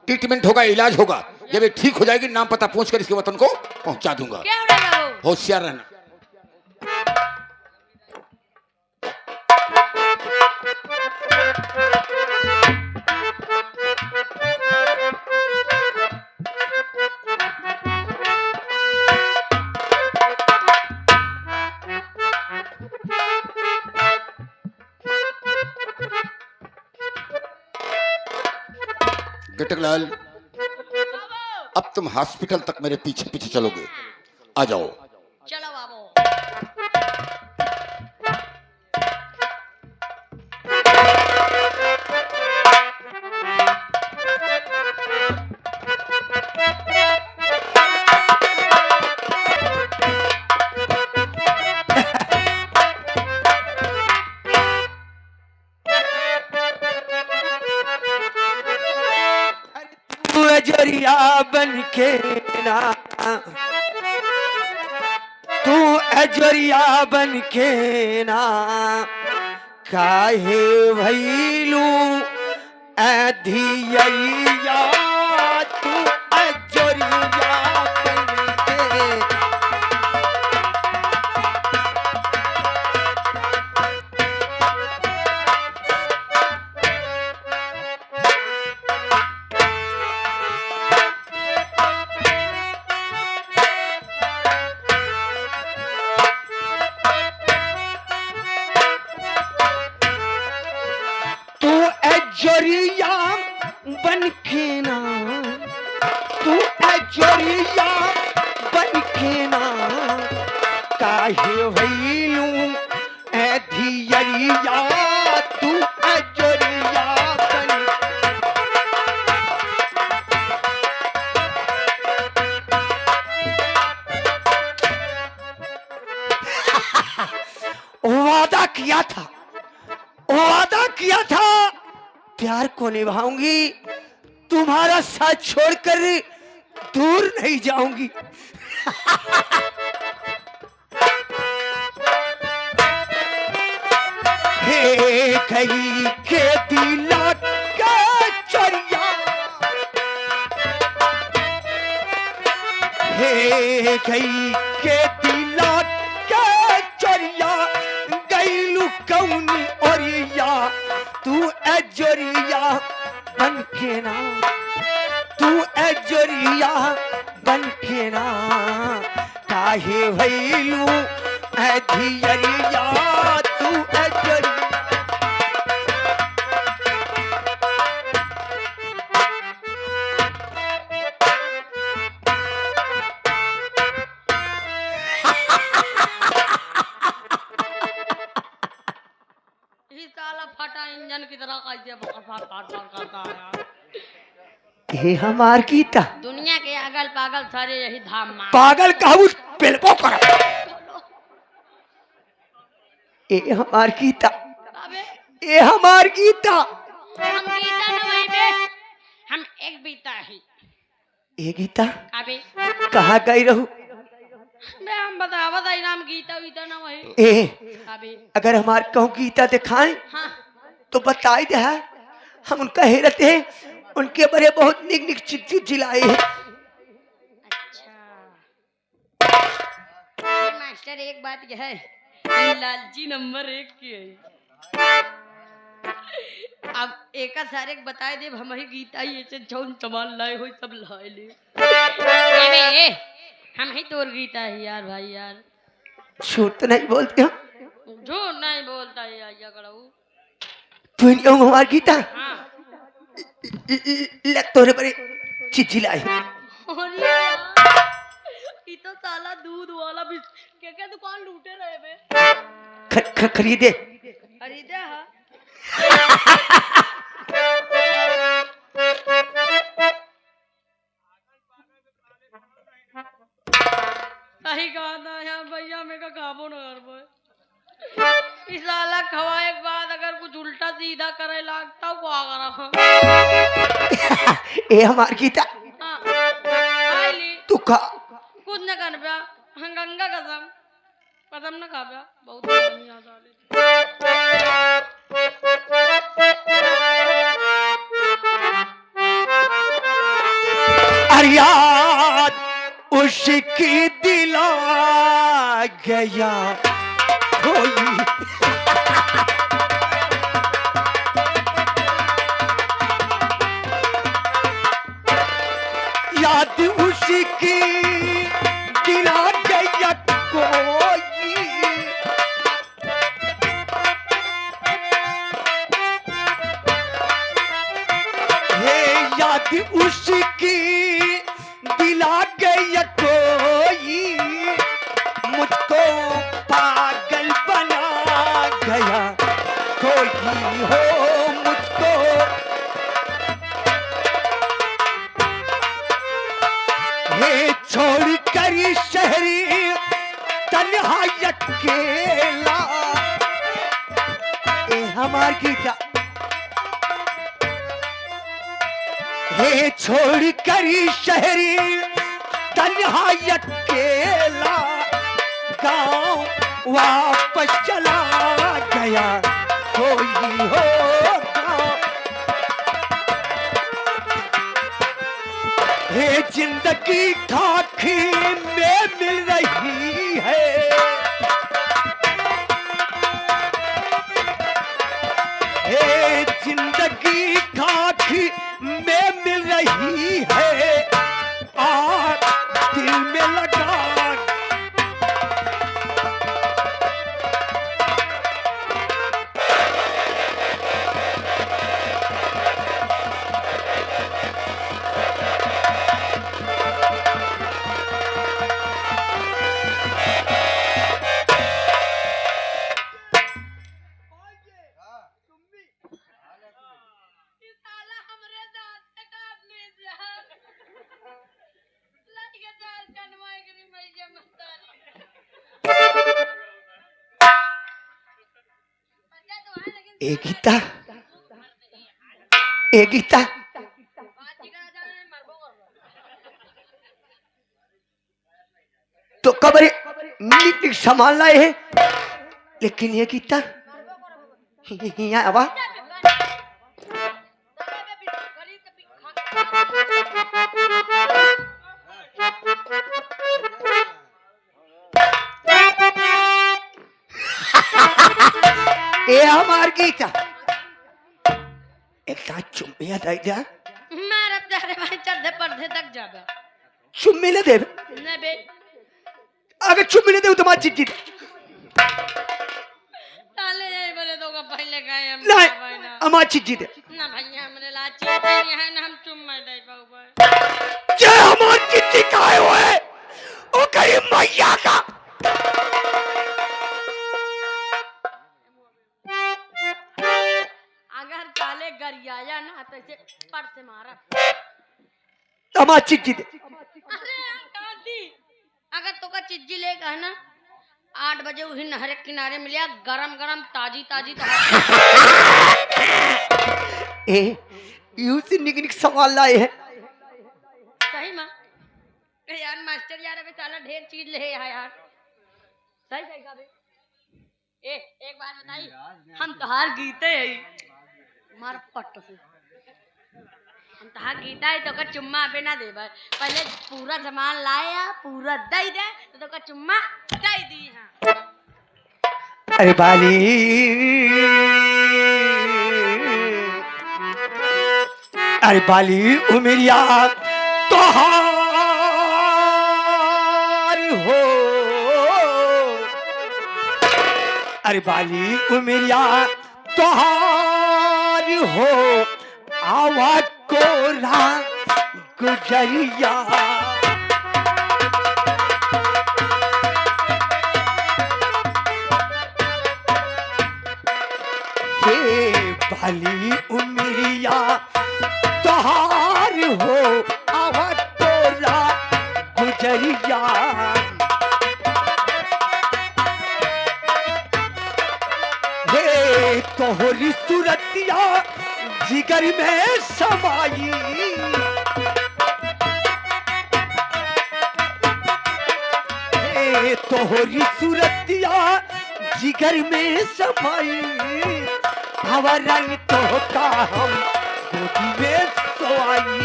ट्रीटमेंट होगा, इलाज होगा। जब ये ठीक हो जाएगी नाम पता पूछ कर इसके वतन को पहुंचा दूंगा। क्या हो रहा है वो? होशियार रहना। गटकलाल, अब तुम हॉस्पिटल तक मेरे पीछे पीछे चलोगे। आ जाओ। चलो बाबू। तू अजरिया बन के ना, तू अजरिया बन के ना, काहे भैलू अधियरिया, तू अजरिया बन के। तू अजरिया बन के ना, तू अजरिया बन के ना, काहे भैलू अधियरिया, तू अजरिया बन। वादा किया था, वादा किया था, प्यार को निभाऊंगी, तुम्हारा साथ छोड़कर दूर नहीं जाऊंगी। हे कहीं के दिला का चोरिया, हे कहीं के दिला का चोरिया, गईलू कौनी ओरिया, तू अजरिया बन के ना, तू अजरिया बन के ना, काहे भैलू अधियरिया, तू अजरिया। ये साला फटा इंजन की तरह कैसे बकवास करता है यार। हे हमार गीता, दुनिया के अगल पागल सारे यही धाम मार। पागल कहू पेलपो कर। ए हमार गीता, अबे ए हमार गीता। हम गीता न वही बे, हम एक बीता ही। ए गीता अबे कहाँ गई रहू? बे हम बतावत है नाम गीता वीता न वही। ए अबे अगर हमार कहूँ गीता दिखाएं हाँ तो बताई दे है, हम उनका हेरते हैं, उनके बड़े बहुत निक निक चिट्ठी जिलाए हैं। अच्छा ये मास्टर एक बात यह है, ये लालची नंबर 1 की है। अब एक सारे बताए दे हम ही गीता ही ऐसे जौन सामान लाए हो सब लाए ले। ए हम ही तोर गीता है यार भाई यार। झूठ तो नहीं बोलते हम, झूठ नहीं बोलता है या कड़ऊ। तू नहीं हूँ हमार गीता। हाँ ले तोरे बड़े चिट्ठी लाए। अरे यार, ये तो साला दूध वाला भी क्या दुकान लूटे रहे बे। खरीदे खरीदे हाँ। सही कहा था यार भैया, मैं का काबू न कर पाए। इस साला खवाए के बाद अगर कुछ उल्टा सीधा करे लगता को आ करा। ए हमार गीता हाँ खाई ली तू खा। कुछ न कर पाया, हाँ, गंगा कसम कसम न खा पाया। बहुत गर्मी आ साले। फरियाद उसकी दिला गया कोई। याद उसकी दिला गया कोई। हे याद उसकी दिला गया कोई, मुझको पागल बना गया कोई हो मुझको। हे छोड़ कर शहरी तन्हा अकेला, ए हमार गीता। हे छोड़ कर शहरी तन्हा अकेला, गांव वापस चला गया कोई हो गांव। हे जिंदगी खाकी में मिल रही है, हे जिंदगी खाकी में मिल रही है, आग दिल में लगा। ये साला हमरे दांत से काट ले जा। लट के जाल कनवाई करी मैया मस्तानी। पंजा तो है लेकिन ए गीता, ए गीता, बात ही करा जाने मरबो कर। तो कब्र नीति संभाल लाए है, लेकिन ये गीता यहाँ आवा। ए हमार गीता एक चुम्मिया दे दिया, मार अब जा रे भाई चढ़े पर्दे तक जाबे। चुम्मी ले दे। ने बे अगर चुम्मी ले दे तो मार चिट्ठी ताले यही बोले तो का पहले गए हम नहीं, भाई ना। हमार चिट्ठी दे। ना भैया हमरे लाची नहीं है ना हम चुम्मा दे पाऊबे। जे हमार चिट्ठी काहे होए ओ करीम मैया का। अगर काले गरियाया ना तो इसे पर से मारा। हमार चिट्ठी दे। अरे दादी अगर तो का चिज्जी लेगा ना 8 बजे उही नहर के किनारे मिलिया गरम गरम ताजी ताजी ए यू से निक सवाल लाए है। सही मां यार मास्टर यार अबे साला ढेर चीज ले आया यार। सही सही का बे। ए एक बात बताई हम तोहार गीते है मार पट्ट से हम तोहार गीता है तो का चुम्मा अबे ना देबे। पहले पूरा सामान लाया पूरा दई दे तो का चुम्मा दई दी। हां अरे बाली अरे बाली उमरिया तोहार हो। अरे बाली उमरिया तोहार हो, आवा कोरा गुजरिया। हे बाली उमरिया तोहार हो, आवा कोरा गुजरिया। हे तोहरी सूरतिया जिगर में समाई, हे तोहरी सूरतिया जिगर में समाई। अवरन तो का हम गोदी में सोई,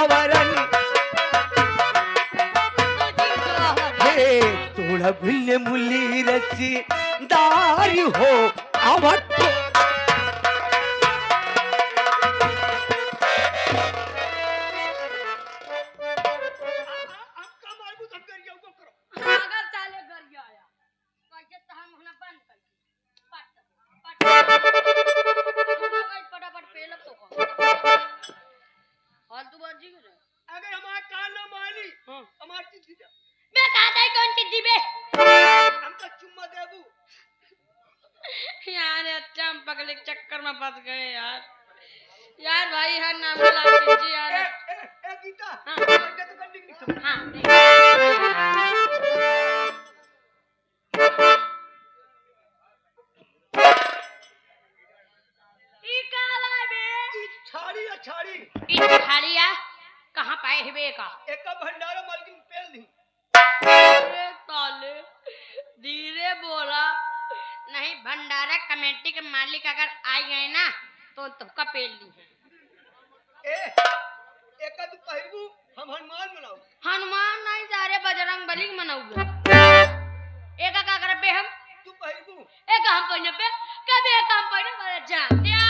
अवरन हबल मुली रसीदार हो आवत अगर चाले घर गया आया कैसे तो हम होना बंद कर फटाफट पेलब तो फालतू बाजी कर अगर हमारा कान ना मानी हमारी चीज दीजिए मैं कहता है कौन चीज दी बे हम तो चुम्मा देबू यार अच्छा हम पगले के चक्कर में फंस गए यार यार भाई हर नाम ला कीजिए यार ए गीता हाँ। लड़का तो करने की नहीं समझ हाँ ई का भाई बे छाड़ी या छाड़ी ई खालिया कहाँ पाए है बे का एक का भंडारा मालकिन पेल दी अरे साले धीरे बोला नहीं भंडारा कमेटी के मालिक अगर आ गए ना तो तुमका पेल ली है ए एक का तू पहिरबू हम हनुमान बनाऊ हनुमान नहीं सारे बजरंग बली के मनाऊंगा एक का कर बे हम तू पहिरबू एक हम पहने पे कभी एक हम पहने वाला जान दिया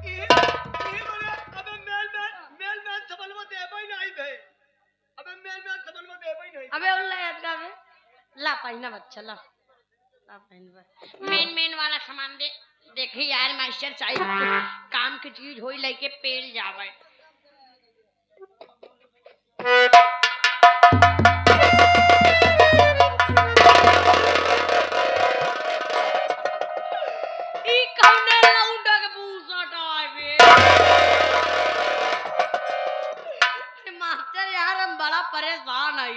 ये बोले अबे मेल समझवा देबई नहीं भे अबे मेल समझवा देबई नहीं अबे उल्ला याद का में ला पहना बच्चा ला पहनवा मेन वाला सामान दे देखी यार मास्टर साहब काम की चीज होई लेके पेल जावे ई कौने लौंडा के पूछा टाइबे मास्टर यार हम बड़ा परेशान है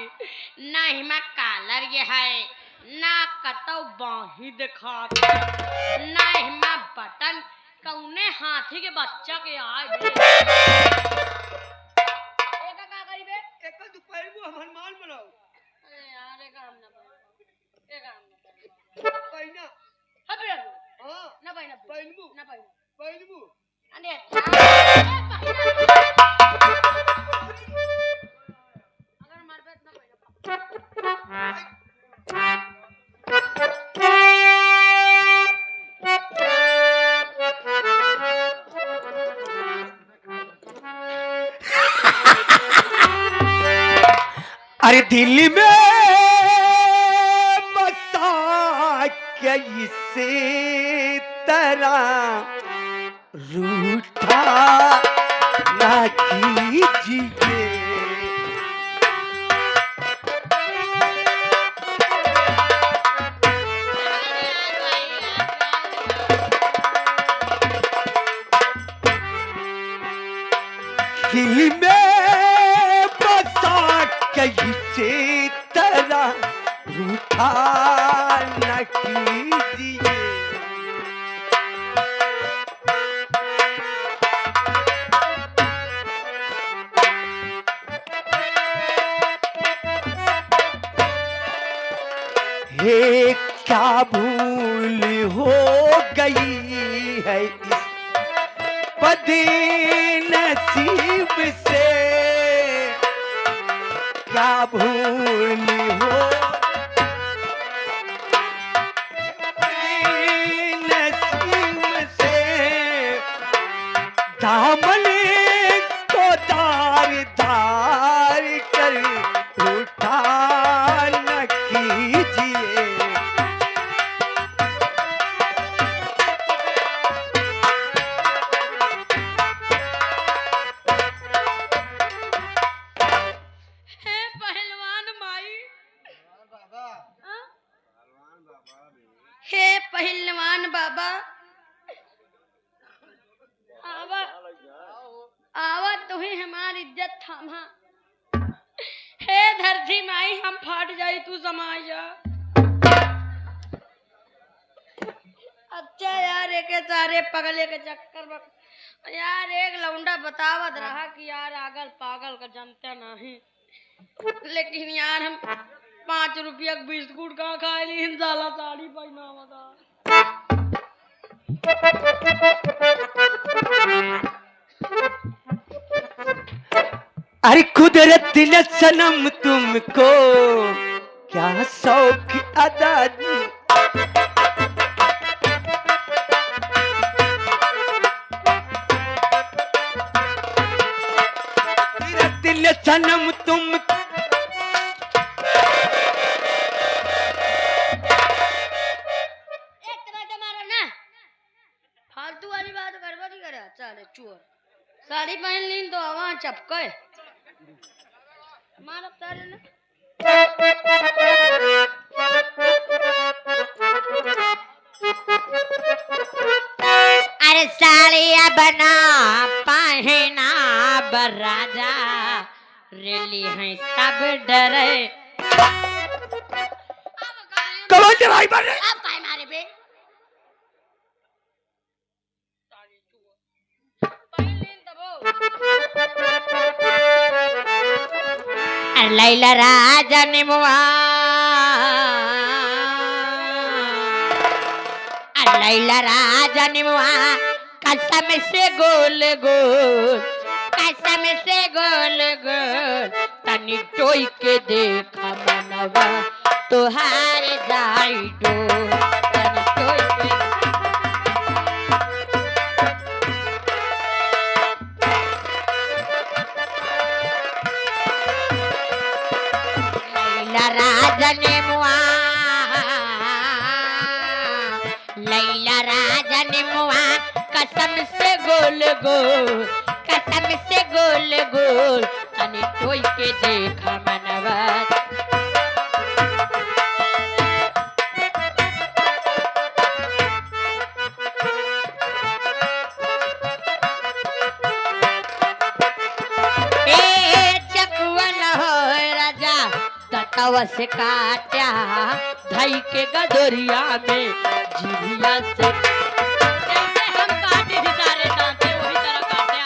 ना हिमा कालर ये है ना कतौ बाही दिखात ना हिमा बटन कौने हाथी के बच्चा के आए बे एका का करी बे एक का तू पहिरबू हम हनुमान बनाऊ अरे यार एका हम ना पहिना अबे हां ना भाई ना पहिनबू ना भाई पहिनबू अरे अगर मार पे ना भाई अरे दिल में बसा कैसे तरह रूठा ना कीजिए दिल में बसा कैसे तरह रूठा न कीजिए हे क्या भूल हो गई है इस बदे नसीब से क्या भूल हो बदे नसीब से दामन को दार दार कर उठा न कीजिए हे पहलवान माई हाँ? हे पहलवान बाबा आवा आवा तुम्हें हमारी इज्जत थामा हे धरती माई हम फाट जाई तू समाज जा अच्छा यार एक सारे पगले के चक्कर में यार एक लौंडा बतावत रहा कि यार आगल पागल का जनता नहीं लेकिन यार हम 5 रुपया के बिस्कुट का खाए ली साला साड़ी पहना बता अरे कुदरत ने सनम तुमको क्या शौक अदा तेरा दिल सनम तुम एक तरह मारो ना फालतू वाली बात करवा नहीं करे चले चोर साड़ी पहन ली तो वहां चपके मारो तारे ना अरे साड़िया बना पहना बराजा रेली है सब डरे कौन से भाई बन रहे अब काय मारे बे लैला राजा ने लैला राजा ने कसम से गोल गोल कसम से गोल गोल तनी टोई के देखा मनवा तुहार जाई डोल तनी टोई के लैला राजा ने लैला राजा ने कसम से गोल गोल कसम से गोल गोल तनी टोई के देखा मनवा तवा से काट्या धई के गदोरिया में जिभिया से जैसे हम काटे सितारे दांते वही तरह काट्या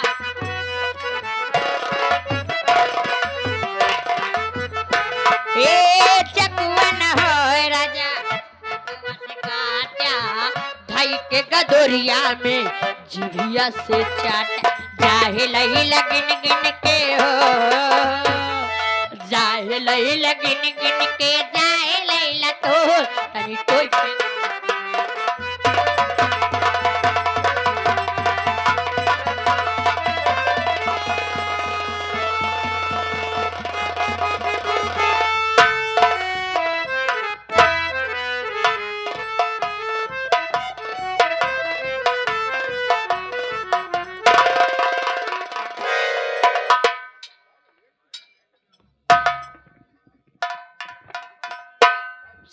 ए चकुआ न हो राजा तवा से काट्या धई के गदोरिया में जिभिया से चाटा जाहे लही लगिन गिन के हो जाहे लैला गिन गिन के जाहे लैला तो तनी टोई पे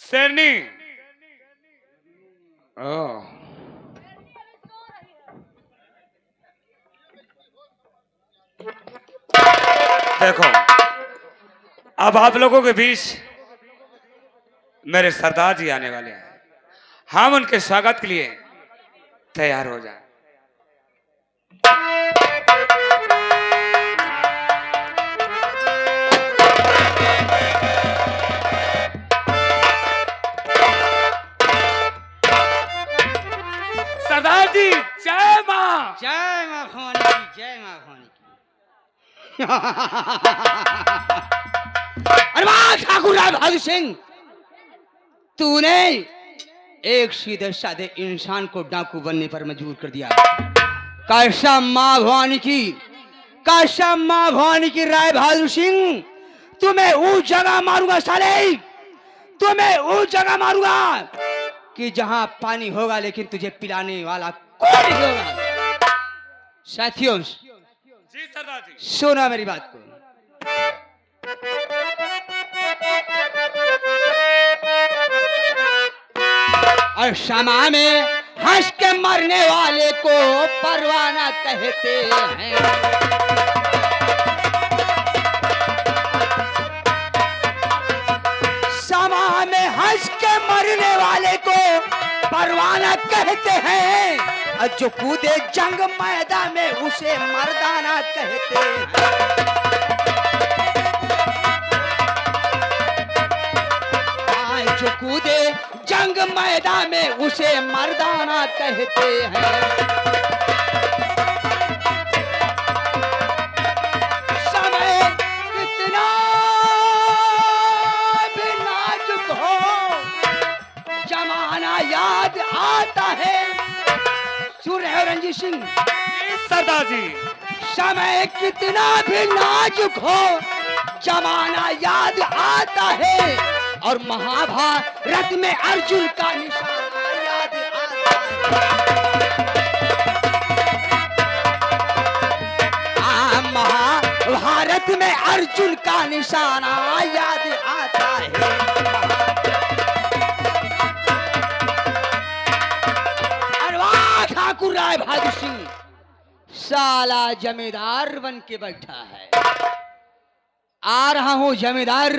शेरनी देखो अब आप लोगों के बीच मेरे सरदार जी आने वाले हैं हम उनके स्वागत के लिए तैयार हो जाएं। सरदार जी जय मां भवानी की जय मां भवानी की अरे वाह ठाकुर राय बहादुर सिंह तूने एक सीधे साधे इंसान को डाकू बनने पर मजबूर कर दिया। कसम मां भवानी की कसम मां भवानी की राय बहादुर सिंह तुम्हें उस जगह मारूंगा साले तुम्हें उस जगह मारूंगा कि जहां पानी होगा लेकिन तुझे पिलाने वाला कोई नहीं होगा। साथियों जी सरदार जी सुनो मेरी बात को। और क्षमा में हंस के मरने वाले को परवाना कहते हैं। समा में हंस के मरने वाले को परवाना कहते हैं और जो कूदे जंग मैदान में उसे मर्दाना कहते हैं। जो कूदे जंग मैदान में उसे मर्दाना कहते हैं। समय कितना भी नाच भागी सिंह, जी सरदार जी। समय कितना भी नाजुक हो, जमाना याद आता है, और महाभारत में अर्जुन का निशाना याद आता है। महाभारत में अर्जुन का निशाना याद आता है। अरे वाह, ठाकुर राय बहादुर सिंह साला जमींदार बन के बैठा है। आ रहा हूं जमींदार,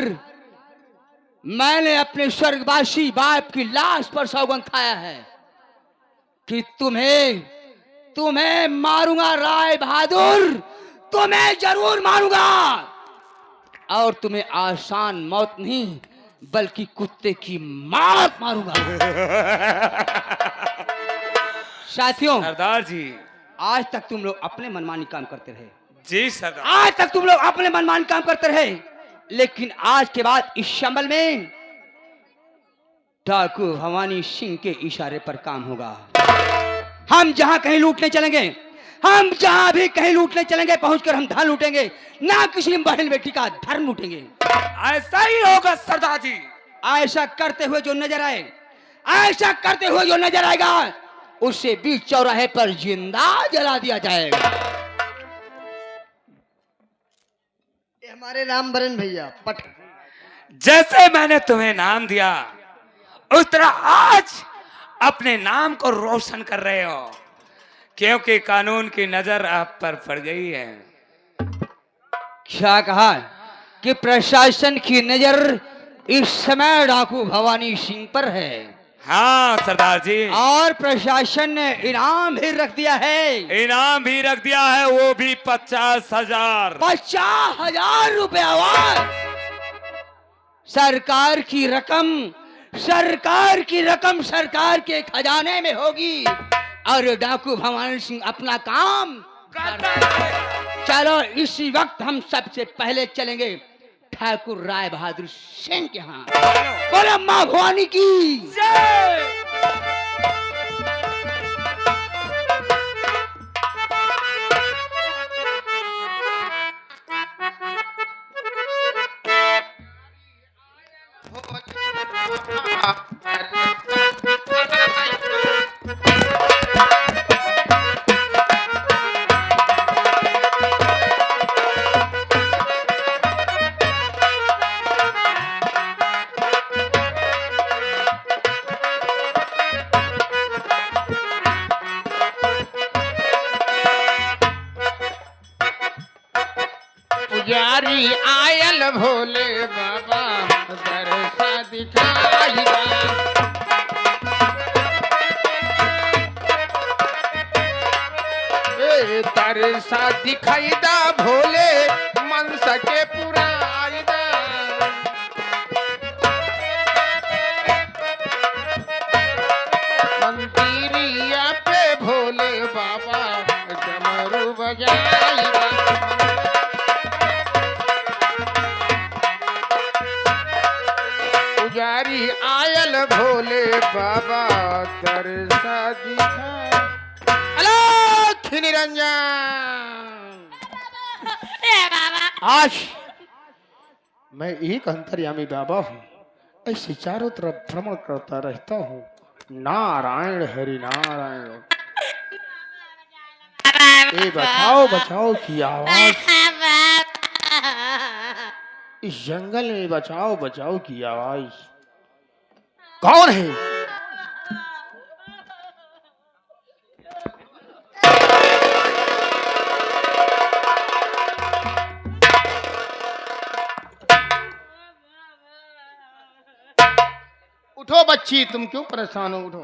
मैंने अपने स्वर्गवासी बाप की लाश पर सौगंध खाया है कि तुम्हें मारूंगा राय बहादुर, तुम्हें जरूर मारूंगा, और तुम्हें आसान मौत नहीं बल्कि कुत्ते की मौत मारूंगा। साथियों, सरदार जी। आज तक तुम लोग अपने मनमानी काम करते रहे। जी सरदार। आज तक तुम लोग अपने मनमानी काम करते रहे, लेकिन आज के बाद इस शंबल में ठाकुर भवानी सिंह के इशारे पर काम होगा। हम जहां कहीं लूटने चलेंगे, हम जहां भी कहीं लूटने चलेंगे, पहुंचकर हम धन लूटेंगे, ना किसी बहन बेटी का धर्म लूटेंगे। ऐसा ही होगा सरदार जी। ऐसा करते हुए जो नजर आए, ऐसा करते हुए जो नजर आएगा, उसे बीच चौराहे पर जिंदा जला दिया जाएगा। ये हमारे राम बरन भैया पट। जैसे मैंने तुम्हें नाम दिया, उस तरह आज अपने नाम को रोशन कर रहे हो, क्योंकि कानून की नजर आप पर पड़ गई है। क्या कहा कि प्रशासन की नजर इस समय डाकू भवानी सिंह पर है। हाँ सरदार जी। और प्रशासन ने इनाम भी रख दिया है। इनाम भी रख दिया है, वो भी 50,000। 50,000 रुपया। सरकार की रकम सरकार के खजाने में होगी, और डाकू भवानी सिंह अपना काम चलो इसी वक्त हम सबसे पहले चलेंगे ठाकुर राय बहादुर सिंह के यहाँ। बोलो माँ भवानी की जय। पुजारी आयल भोले बाबा दरसा दिखाई तरसा दिखाई दा भोले मन सके पूरा आईदा। मंदिरिया पे भोले बाबा डमरू बजाईदा। पुजारी आयल भोले बाबा दरसा दिखा अलख निरंजन। आज मैं एक अंतर्यामी बाबा हूँ, ऐसे चारों तरफ भ्रमण करता रहता हूँ। नारायण हरि नारायण। ये बचाओ बचाओ की आवाज इस जंगल में, बचाओ बचाओ की आवाज कौन है? उठो बच्ची, तुम क्यों परेशान हो? उठो।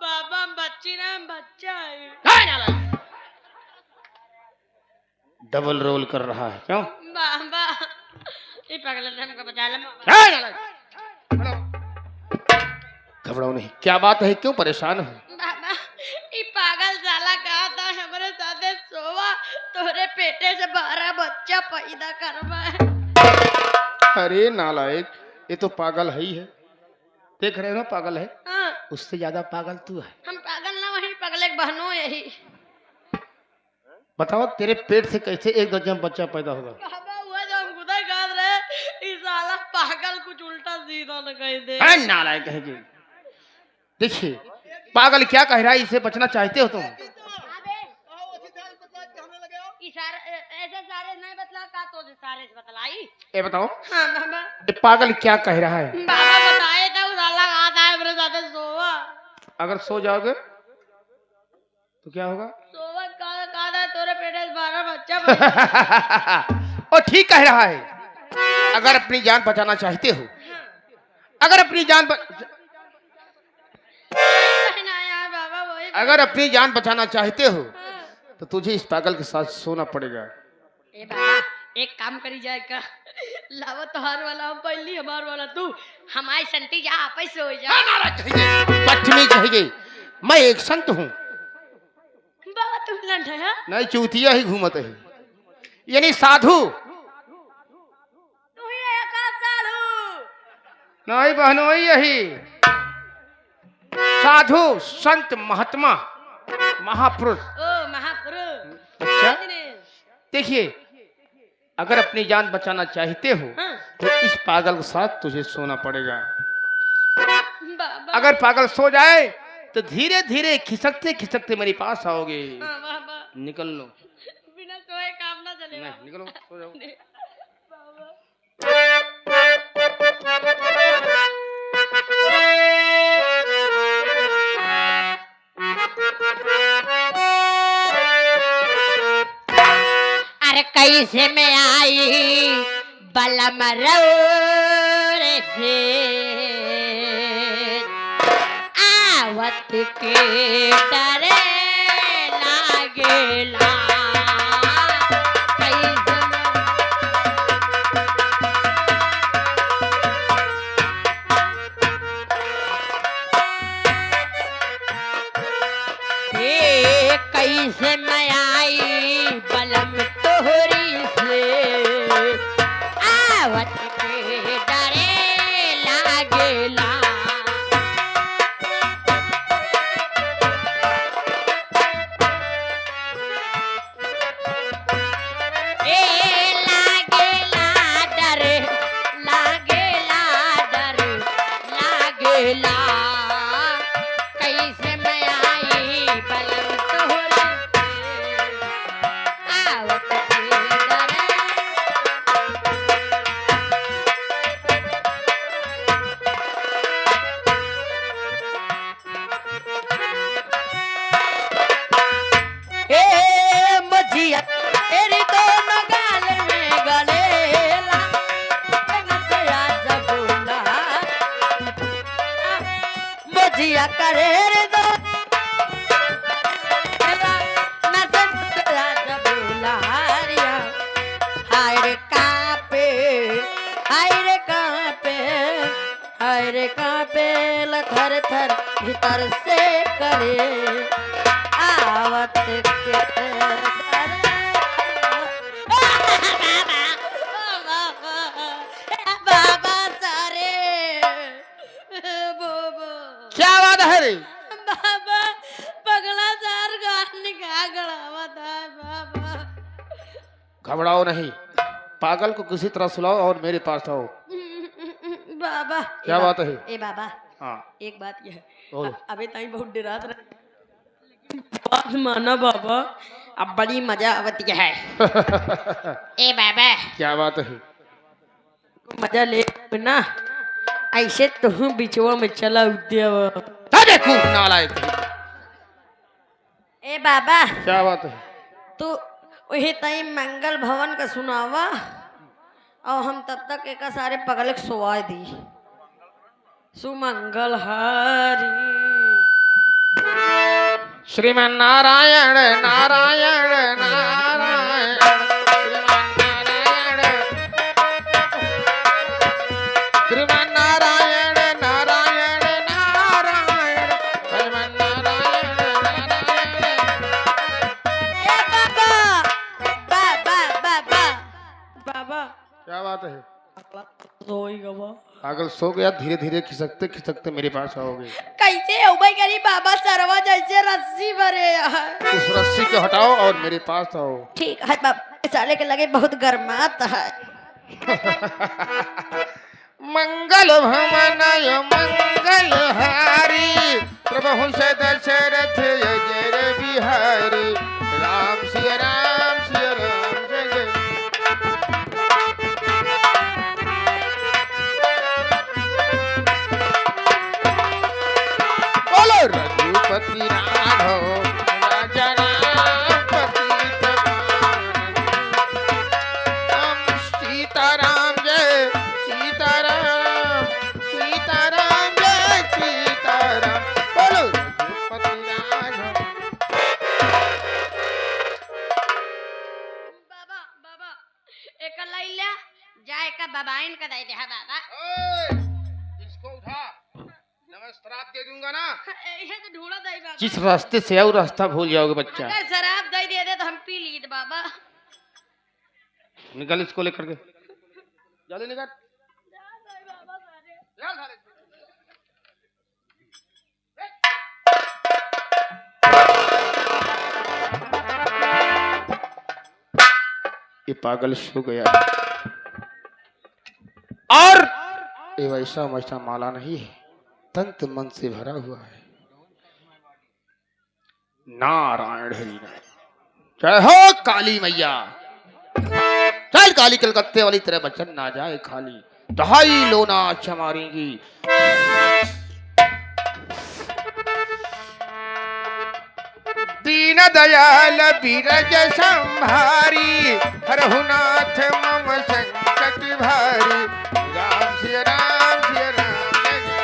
बाबा हम बच्ची ना, हम बच्चा है। डबल रोल कर रहा है क्यों? बाबा ये पागल से हमको बचा ले। घबराओ नहीं, क्या बात है, क्यों परेशान हो? बाबा ये पागल साला कहा था हमारे साथे सोवा, तोरे पेटे से 12 बच्चा पैदा करवा है। अरे नालायक, ये तो पागल है ही है। देख रहे हो ना, पागल है। हाँ, उससे ज्यादा पागल तू है। हम पागल ना, वही यही बताओ तेरे पेट से कैसे एक दर्जन बच्चा पैदा होगा? बाबा हुआ जो हम खुदा काट रहे इस साला पागल कुछ उल्टा सीधा न कह दे। अरे नालायक है जी। देखिए पागल क्या कह रहा है, इससे बचना चाहते हो तुम? इशारा ऐसे सारे नहीं बतला का तो सारे से बतलाई। ये बताओ हाँ बाबा ये पागल क्या कह रहा है? बाबा बताए था उस साला आता है मेरे साथ सोवा अगर सो जाओगे तो क्या होगा? सोवा का तोरे पेटे से 12 बच्चा और ठीक कह रहा है। अगर अपनी जान बचाना चाहते हो, अगर अपनी जान बाबा वही अगर अपनी जान बचाना चाहते हो तो तुझे इस पागल के साथ सोना पड़ेगा। ए बाबा एक काम करी जाए का लावा तोहार वाला हम पहली हमार वाला तू हमारी संटी जा आपस से हो जा। बदतमीज कहेगी, मैं एक संत हूँ। बाबा तुम लंठ है नहीं चूतिया ही घूमत है, यानी साधु तू ही है का साधु। नहीं बहनों यही साधु संत महात्मा महापुरुष। ओ महापुरुष अच्छा देखिए अगर अपनी जान बचाना चाहते हो हाँ। तो इस पागल के साथ तुझे सोना पड़ेगा। बाबा अगर पागल सो जाए तो धीरे धीरे खिसकते खिसकते मेरे पास आओगे। हाँ, बाबा निकल लो। बिना सोए काम ना चलेगा। नहीं निकलो, सो जाओ। बाबा अरे कैसे मैं आई बलम रे से आवत के डरे लागेला कैसे कैसे मैं आई बलम तोहरी से आवत के डरे लागेला ए लागेला डरे लागेला डरे लागेला कैसे मैं आई बलम तोहरी से आवत के डरे ए मजिया तेरी दोनों गाल में गलेला नचया जबूला मजिया करे रे दो नचया जबूला हरिया हाय रे कापे हाय रे कापे हाय रे कापे लथर थर भीतर से करे आवत के बाबा सारे क्या बात है रे? बाबा पगला सार गाल निकाल गड़ावत है बाबा। घबराओ नहीं, पागल को किसी तरह सुलाओ और मेरे पास आओ। बाबा क्या बात है? ए बाबा हाँ एक बात यह है बोलो। अबे ताई बहुत डरात रहे बात माना बाबा अब बड़ी मजा आवती है। ए बाबा क्या बात है? मजा ले ना ऐसे तो बिचवा में चला उद्या देखो नालायक। ए बाबा क्या बात है? तो वही तई मंगल भवन का सुनावा और हम तब तक एक सारे पगल के सुवाई दी सुमंगल हरी श्रीमन नारायण नारायण नारायण श्रीमन नारायण नारायण नारायण श्रीमन नारायण नारायण। ए बाबा बाबा बाबा बाबा क्या बात है? रोई गवा पागल सो गया, धीरे धीरे खिसकते खिसकते मेरे पास आओगे। कैसे हो भाई गरीब बाबा सरवा जैसे रस्सी भरे है। उस रस्सी को हटाओ और मेरे पास आओ। ठीक है बाबा, साले के लगे बहुत गर्मात है। मंगल भवनय मंगल हारी प्रभु दशरथ जय बिहारी राम सिया राम सिया राम जय जय। बोलो रघुपति राघव राजा राम पतित पावन सीताराम जय सीताराम सीताराम जय सीताराम। बोलो रघुपति राघव। बाबा बाबा एक लैला जाए का बाबाइन का दे दे है बाबा। ओए, इसको उठा, नमस्कार दे दूंगा ना। ये तो ढूंढा दे बाबा। जिस रास्ते से आओ रास्ता भूल जाओगे बच्चा। अगर शराब दे तो हम पी लीद बाबा। निकल इसको लेकर के, जल्दी निकल। ये पागल सो गया और ये वैसा वैसा माला नहीं है, तंत्र मन से भरा हुआ है। नारायण हरि नारायण। जय हो काली मैया। चल काली कलकत्ते वाली तरह बचन ना जाए खाली, दहाई लोना अच्छा मारेंगी। दीन दयाल बिरज संभारी हरहुनाथ मम संकट भारी राम सिया राम सिया राम जय जय।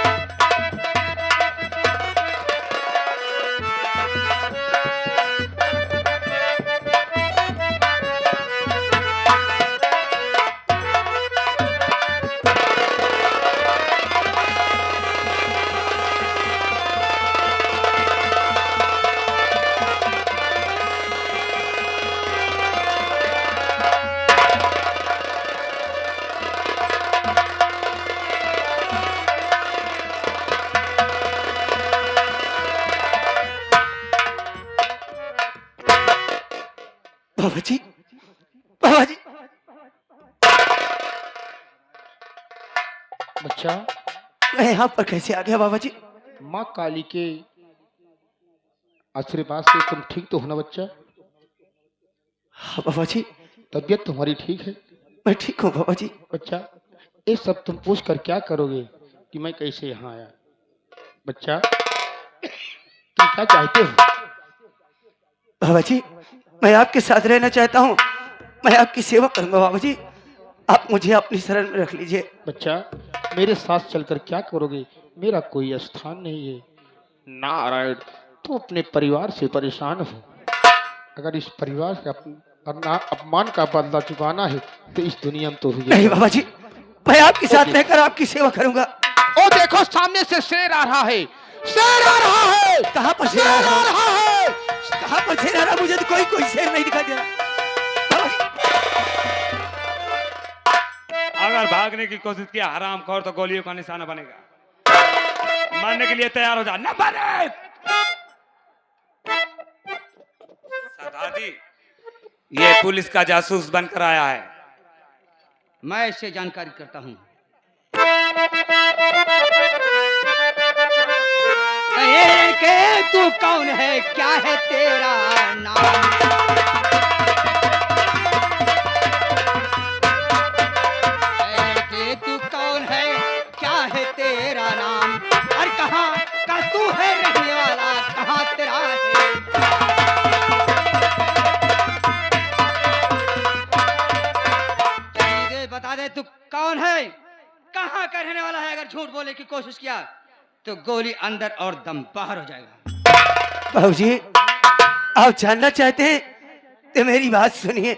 बाबा जी, बाबा जी। बच्चा, मैं यहाँ पर कैसे आ गया बाबा जी? माँ काली के आशीर्वाद से तुम ठीक तो हो ना बच्चा? हाँ बाबा जी, तबीयत तुम्हारी ठीक है? मैं ठीक हूँ बाबा जी। बच्चा, ये सब तुम पूछ कर क्या करोगे कि मैं कैसे यहाँ आया? बच्चा, तुम क्या चाहते हो? बाबा जी, मैं आपके साथ रहना चाहता हूँ, मैं आपकी सेवा करूंगा बाबा जी, आप मुझे अपनी शरण में रख लीजिए। बच्चा, मेरे साथ चलकर क्या करोगे? मेरा कोई स्थान नहीं है। नारायण, तुम अपने परिवार से परेशान हो, अगर इस परिवार के अपमान का बदला चुकाना है तो इस दुनिया में तो नहीं बाबा जी, मैं आपके साथ रहकर आपकी सेवा करूंगा। ओ देखो, सामने से शेर आ रहा है, शेर आ रहा है। कहाँ पर शेर आ रहा है? कहाँ पर शेर आ रहा? मुझे तो कोई शेर नहीं दिखाई दे रहा। अगर भागने की कोशिश किया हरामखोर तो गोलियों का निशाना बनेगा। मारने के लिए तैयार हो जा। न बने सरदार जी, ये पुलिस का जासूस बनकर आया है। मैं इससे जानकारी करता हूँ। के तू कौन है, क्या है तेरा नाम? के तू कौन है, क्या है तेरा नाम? और कहाँ का तू है रहने वाला, कहाँ तेरा है? बता दे तू कौन है, कहाँ का रहने वाला है। अगर झूठ बोलने की कोशिश किया तो गोली अंदर और दम बाहर हो जाएगा। बाबूजी, आप जानना चाहते हैं तो मेरी बात सुनिए।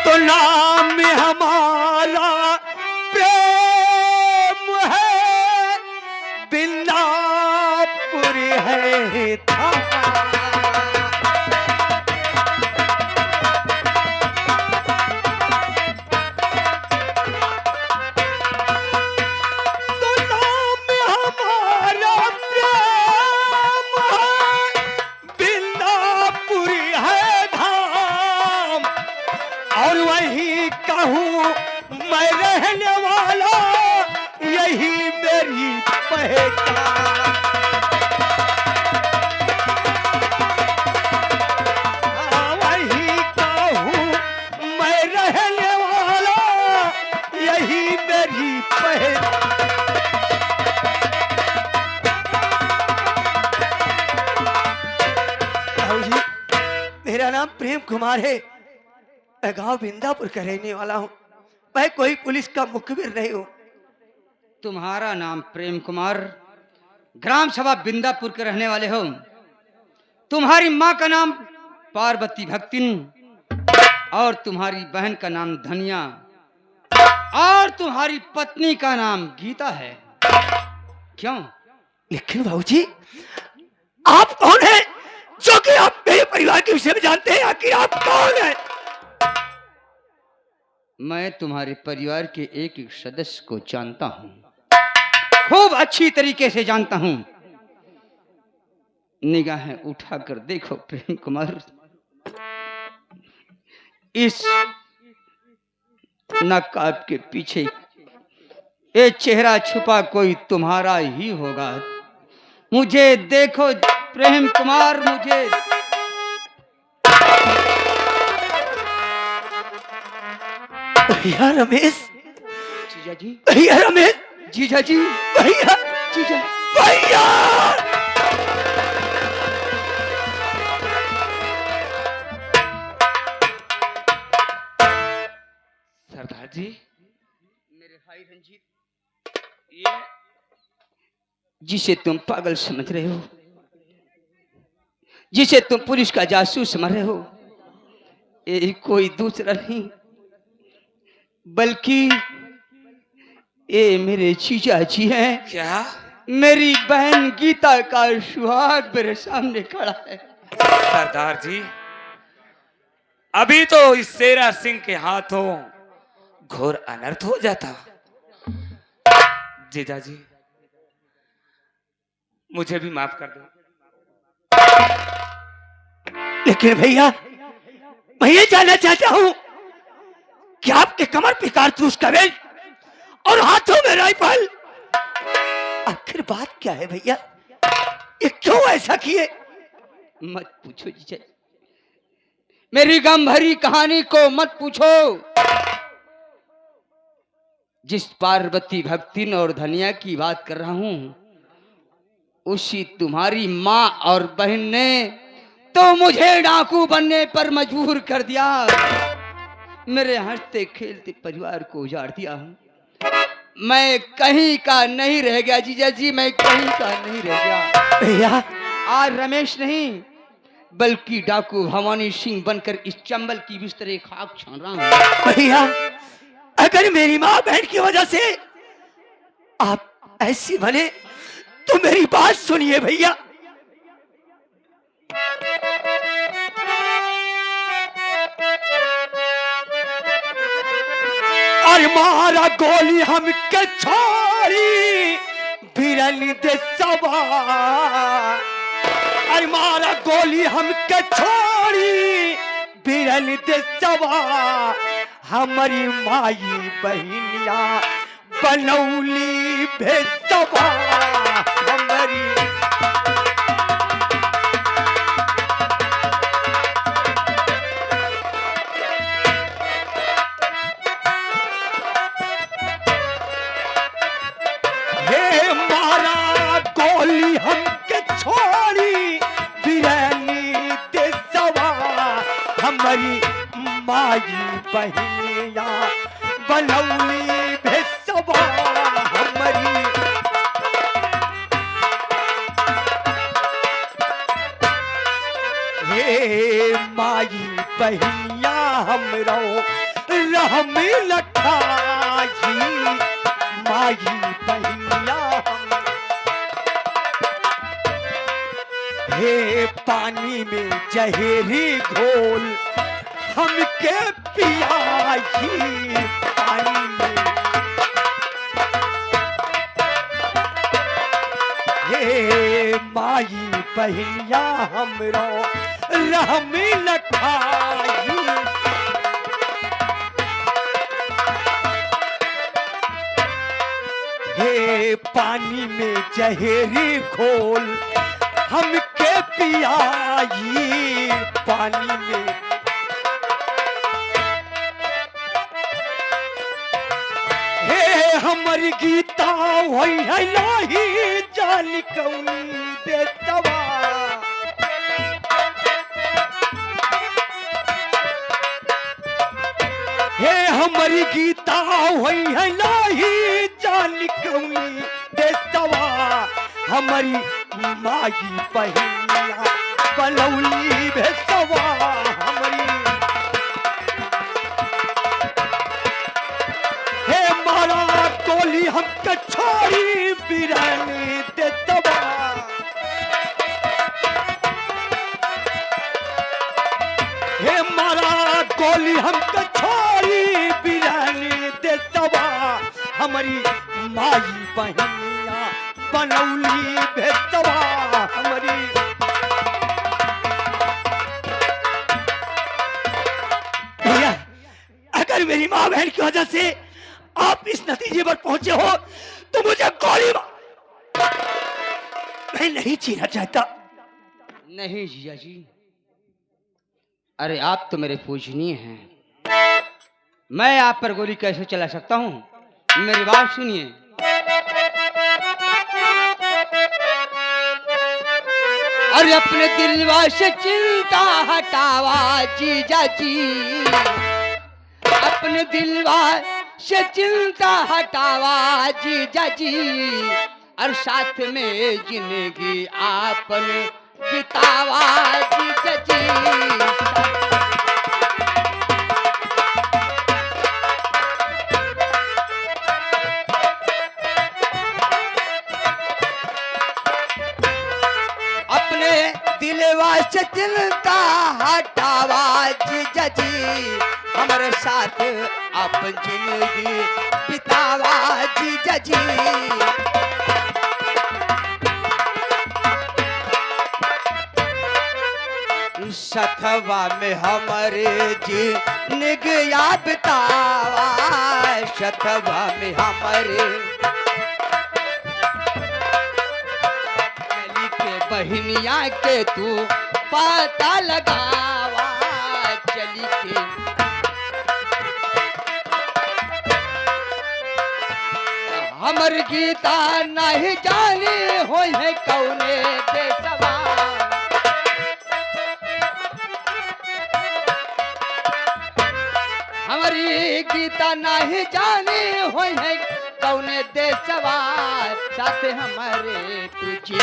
तो नाम में हमारा प्रेम है, बिंदापुर है था। पहचान। हाँ, वही का हूँ मैं रहने वाला, यही मेरी पहचान। राहुल जी, मेरा नाम प्रेम कुमार है। मैं गांव बिंदापुर का रहने वाला हूँ। मैं कोई पुलिस का मुखबिर नहीं हूँ। तुम्हारा नाम प्रेम कुमार, ग्राम सभा बिंदापुर के रहने वाले हो। तुम्हारी माँ का नाम पार्वती भक्तिन और तुम्हारी बहन का नाम धनिया और तुम्हारी पत्नी का नाम गीता है। क्यों? लेकिन बाबूजी, आप कौन हैं जो कि आप मेरे परिवार के विषय में जानते हैं? आखिर आप कौन हैं? मैं तुम्हारे परिवार के एक एक सदस्य को जानता हूं, खूब अच्छी तरीके से जानता हूं। निगाहें उठाकर देखो प्रेम कुमार, इस नकाब के पीछे ये चेहरा छुपा कोई तुम्हारा ही होगा। मुझे देखो प्रेम कुमार, मुझे भैया रमेश, जीजा जी, भैया रमेश, जीजा जी, भैया, जीजा, भैया। सरदार जी, मेरे भाई रंजीत, ये जिसे तुम पागल समझ रहे हो, जिसे तुम पुलिस का जासूस समझ रहे हो, ये कोई दूसरा नहीं बल्कि ये मेरे जीजा जी हैं। क्या? मेरी बहन गीता का सुहाग मेरे सामने खड़ा है। सरदार जी, अभी तो इस शेरा सिंह के हाथों घोर अनर्थ हो जाता। जीजा जी, मुझे भी माफ कर दो। लेकिन भैया, मैं ये जानना चाहता हूँ कि आपके कमर पे कारतूस का बेल्ट और हाथों में राइफल, आखिर बात क्या है भैया? ये क्यों ऐसा किए? मत पूछो जीजा, मेरी गम भरी कहानी को मत पूछो। जिस पार्वती भक्तिन और धनिया की बात कर रहा हूं, उसी तुम्हारी माँ और बहन ने तो मुझे डाकू बनने पर मजबूर कर दिया। मेरे हंसते खेलते परिवार को उजाड़ दिया। मैं कहीं का नहीं रह गया जीजा जी, मैं कहीं का नहीं रह गया। भैया, आज रमेश नहीं बल्कि डाकू भवानी सिंह बनकर इस चंबल की बिस्तरे खाक छान रहा हूं। भैया, अगर मेरी माँ बहन की वजह से आप ऐसी बने तो मेरी बात सुनिए भैया। अरे मारा गोली हमके छोड़ी बिरन दे सवा, अरे मारा गोली हमके छोड़ी बिरन दे सवा, हमारी माई बहनिया बनौली भेजवा हमारी। हे मारा गोली हमके छोड़ी बिरनी दे सवा, हमारी माई बहनिया बनौली भेजवा हमारी। हे माई बहनिया हमरो रहम लखाई, माई बहनिया हे पानी में जहरी घोल हमके पियाई, पानी में हे माई बहनिया हमरो रहम लखाई। हे पानी में जहेरी घोल हमके पियाई पानी में। हे हमर गीता होई है लाही जान कौनी बेतवा। हे हमारी गीता होई है लाही जान कौनी बेतवा। हमारी माई बहनिया बनौली बेसवा। हमारी हे मारा टोली हमके छोड़ी बिरानी देतवा। हे मारा गोली हमके छोड़ी बिरानी देतवा। हमारी माई बहनिया बनौली भेतवा। हमारी भैया अगर मेरी माँ बहन की वजह से आप इस नतीजे पर पहुंचे हो तो मुझे गोली मार। मैं नहीं जीना चाहता। नहीं जीजा जी, अरे आप तो मेरे पूजनीय हैं, मैं आप पर गोली कैसे चला सकता हूँ? मेरी बात सुनिए। अरे अपने दिलवा से चिंता हटावा जीजा जी, अपने दिलवा से चिंता हटावा जीजा जी, और साथ में जिंदगी आपन बितावा जीजा जी। दिलवा से चिंता हटावा जीजा जी, हमारे साथ अपन जिंदगी बितावा जीजा जी। सथवा में हमारे जिंदगी बितावा, सथवा में हमारे बहनिया के तू पता लगावा चली के। हमर गीता नहीं जाने हो है कौने देशवा। हमारी गीता नहीं जाने हो है कौने देशवा। साथ हमारे तुझे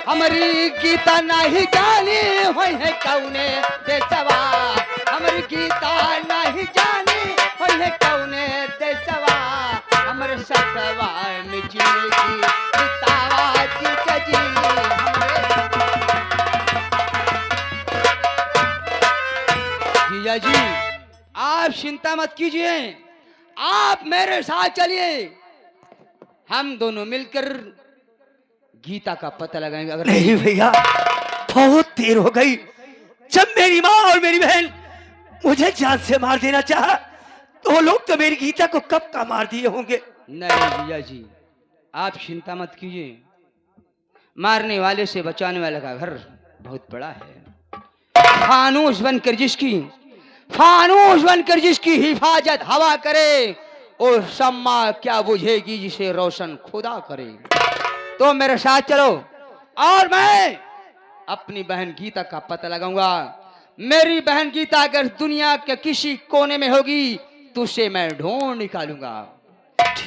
हमारी गीता नहीं जानी हो है कौने देशवा। हमारी गीता नहीं जानी हो है कौने देशवा। हमारे सतवा में जिंदगी बितावा जीजा जी। जीजा जी आप चिंता मत कीजिए, आप मेरे साथ चलिए, हम दोनों मिलकर गीता का पता लगाएंगे। अगर नहीं भैया बहुत देर हो गई। जब मेरी माँ और मेरी बहन मुझे जान से मार देना चाहा तो वो लोग तो मेरी गीता को कब का मार दिए होंगे। नहीं भैया जी आप चिंता मत कीजिए, मारने वाले से बचाने वाले का घर बहुत बड़ा है। फानूस बनकर जिसकी हिफाजत हवा करे और शम्मा क्या बुझेगी जिसे रोशन खुदा करे। तो मेरे साथ चलो और मैं अपनी बहन गीता का पता लगाऊंगा। मेरी बहन गीता अगर दुनिया के किसी कोने में होगी तो उसे मैं ढूंढ निकालूंगा।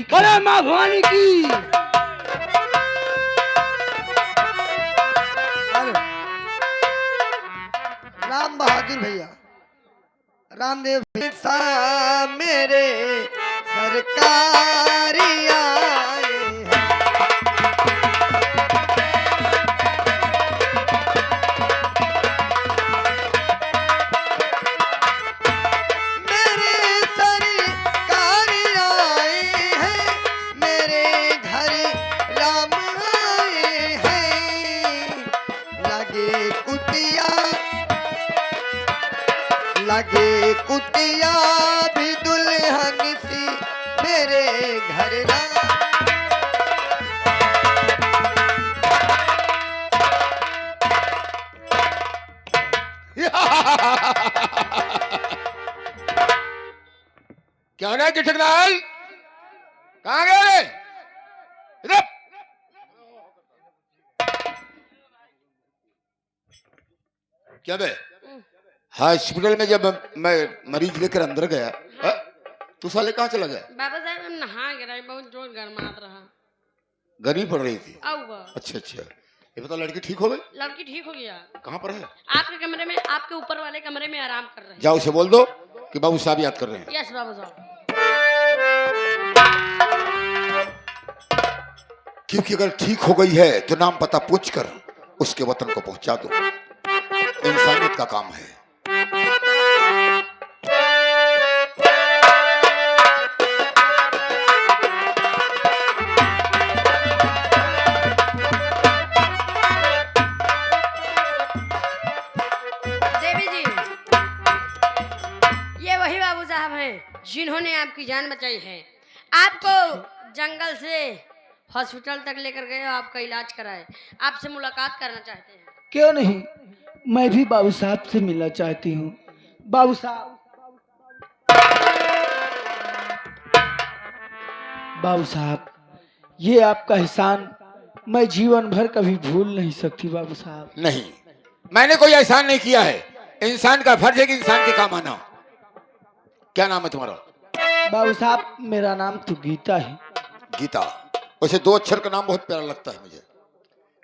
बोलो मां भवानी की। राम बहादुर भैया, रामदेव भैया मेरे सरकारी आए हैं। मेरे सरकारी आए हैं, मेरे घर क्या ना कि ठगलाल कहाँ गए रे? इधर क्या बे? हॉस्पिटल में जब मैं मरीज लेकर अंदर गया, हाँ? तू साले कहाँ चला गया? बाबा साहब हम नहा गिरा, बहुत जोर गरमात रहा। गर्मी पड़ रही थी। आऊगा। अच्छा अच्छा, ये बता लड़की ठीक हो गई? लड़की ठीक हो गया। कहाँ पर है? आपके कमरे में, आपके ऊपर वाले कमरे में आराम कर रहे हैं। जाओ उसे बोल दो कि बाबू साहब याद कर रहे हैं। यस बाबू साहब। क्योंकि अगर ठीक हो गई है तो नाम पता पूछ कर उसके वतन को पहुंचा दो, इंसानियत का काम है। देवी जी, ये वही बाबू साहब हैं जिन्होंने आपकी जान बचाई है। आपको जंगल से हॉस्पिटल तक लेकर गए, आपका इलाज कराए। आपसे मुलाकात करना चाहते हैं। क्यों नहीं, मैं भी बाबू साहब से मिलना चाहती हूँ। बाबू साहब, बाबू साहब, ये आपका एहसान मैं जीवन भर कभी भूल नहीं सकती। बाबू साहब, नहीं, मैंने कोई एहसान नहीं किया है। इंसान का फर्ज है कि इंसान के काम आना। क्या नाम है तुम्हारा? बाबू साहब, मेरा नाम तो गीता है। गीता? वैसे 2 अक्षर का नाम बहुत प्यारा लगता है मुझे,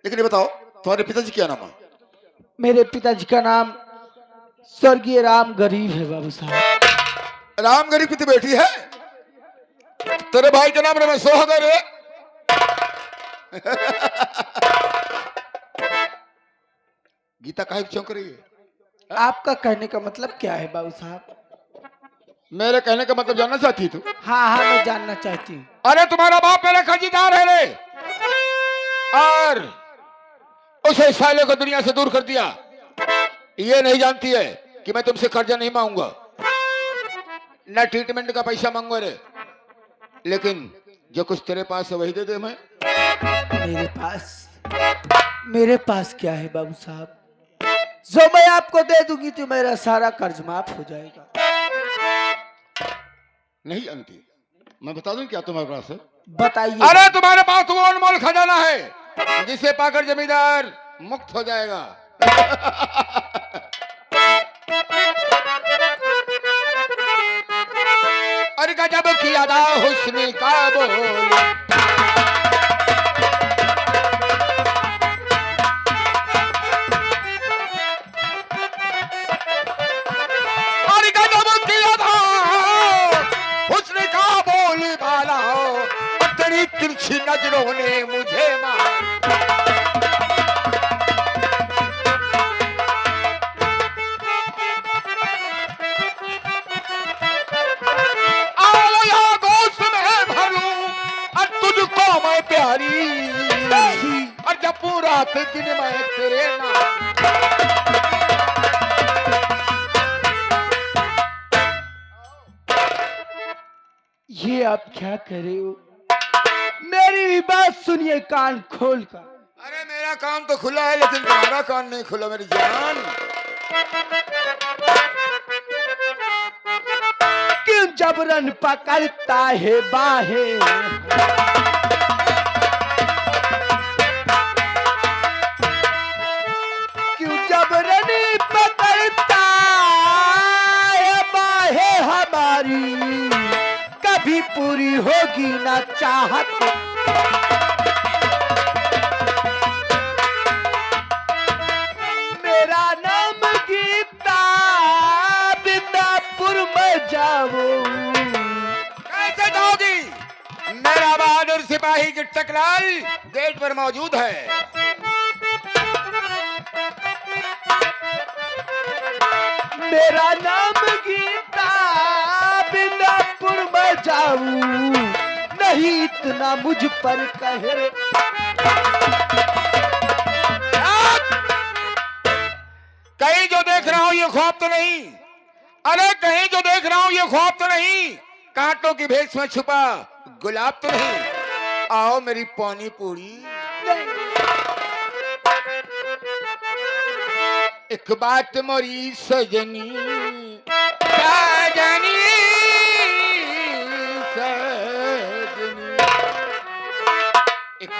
लेकिन ये बताओ तुम्हारे पिताजी क्या नाम है? मेरे पिताजी का नाम स्वर्गीय राम गरीब है। बाबू साहब, राम गरीब की तो बेटी है। तेरे भाई का नाम रमेश है रे। गीता काहे चौंक रही है? आपका कहने का मतलब क्या है बाबू साहब? मेरे कहने का मतलब जानना चाहती तू? हाँ हाँ, मैं जानना चाहती हूँ। अरे तुम्हारा बाप मेरा खरीदार है रे, और उसे साले को दुनिया से दूर कर दिया। ये नहीं जानती है कि मैं तुमसे कर्जा नहीं मांगूंगा, न ट्रीटमेंट का पैसा मांगूंगा रे, लेकिन जो कुछ तेरे पास है वही दे दे। मैं मेरे पास क्या है बाबू साहब? जो मैं आपको दे दूंगी तो मेरा सारा कर्ज माफ हो जाएगा। नहीं अंती, मैं बता दूं क्या तुम्हारे पास है? बताइए। अरे तुम्हारे पास वो अनमोल खजाना है जिसे पाकर जमींदार मुक्त हो जाएगा। अरे गजब की अदा हुस्न का बोल, अरे गजब की अदा हुस्न का बोल भाला, तेरी तिरछी नजरों ने मुझे मारा। प्यारी और जब पूरा दिन मैं तेरे नाम। ये आप क्या कर रहे हो? मेरी भी बात सुनिए कान खोल कर। अरे मेरा कान तो खुला है लेकिन तुम्हारा कान नहीं खुला मेरी जान। क्यों जबरन पकड़ता है बाहें? जबरन पकड़ता है बाहें हमारी, कभी पूरी होगी ना चाहत। मेरा नाम गीता, बिंदापुर में जाओ। कैसे जाओगी? मेरा बहादुर सिपाही गिट्टकलाल गेट पर मौजूद है। मेरा नाम गीता, बिंदापुर में जाऊं, नहीं इतना मुझ पर कहे। कहीं जो देख रहा हूं ये ख्वाब तो नहीं? अरे कहीं जो देख रहा हूं ये ख्वाब तो नहीं? कांटों की भेष में छुपा गुलाब तो नहीं? आओ मेरी पानी पूरी। एक बात मोरी सजनी सजनी सजनी एक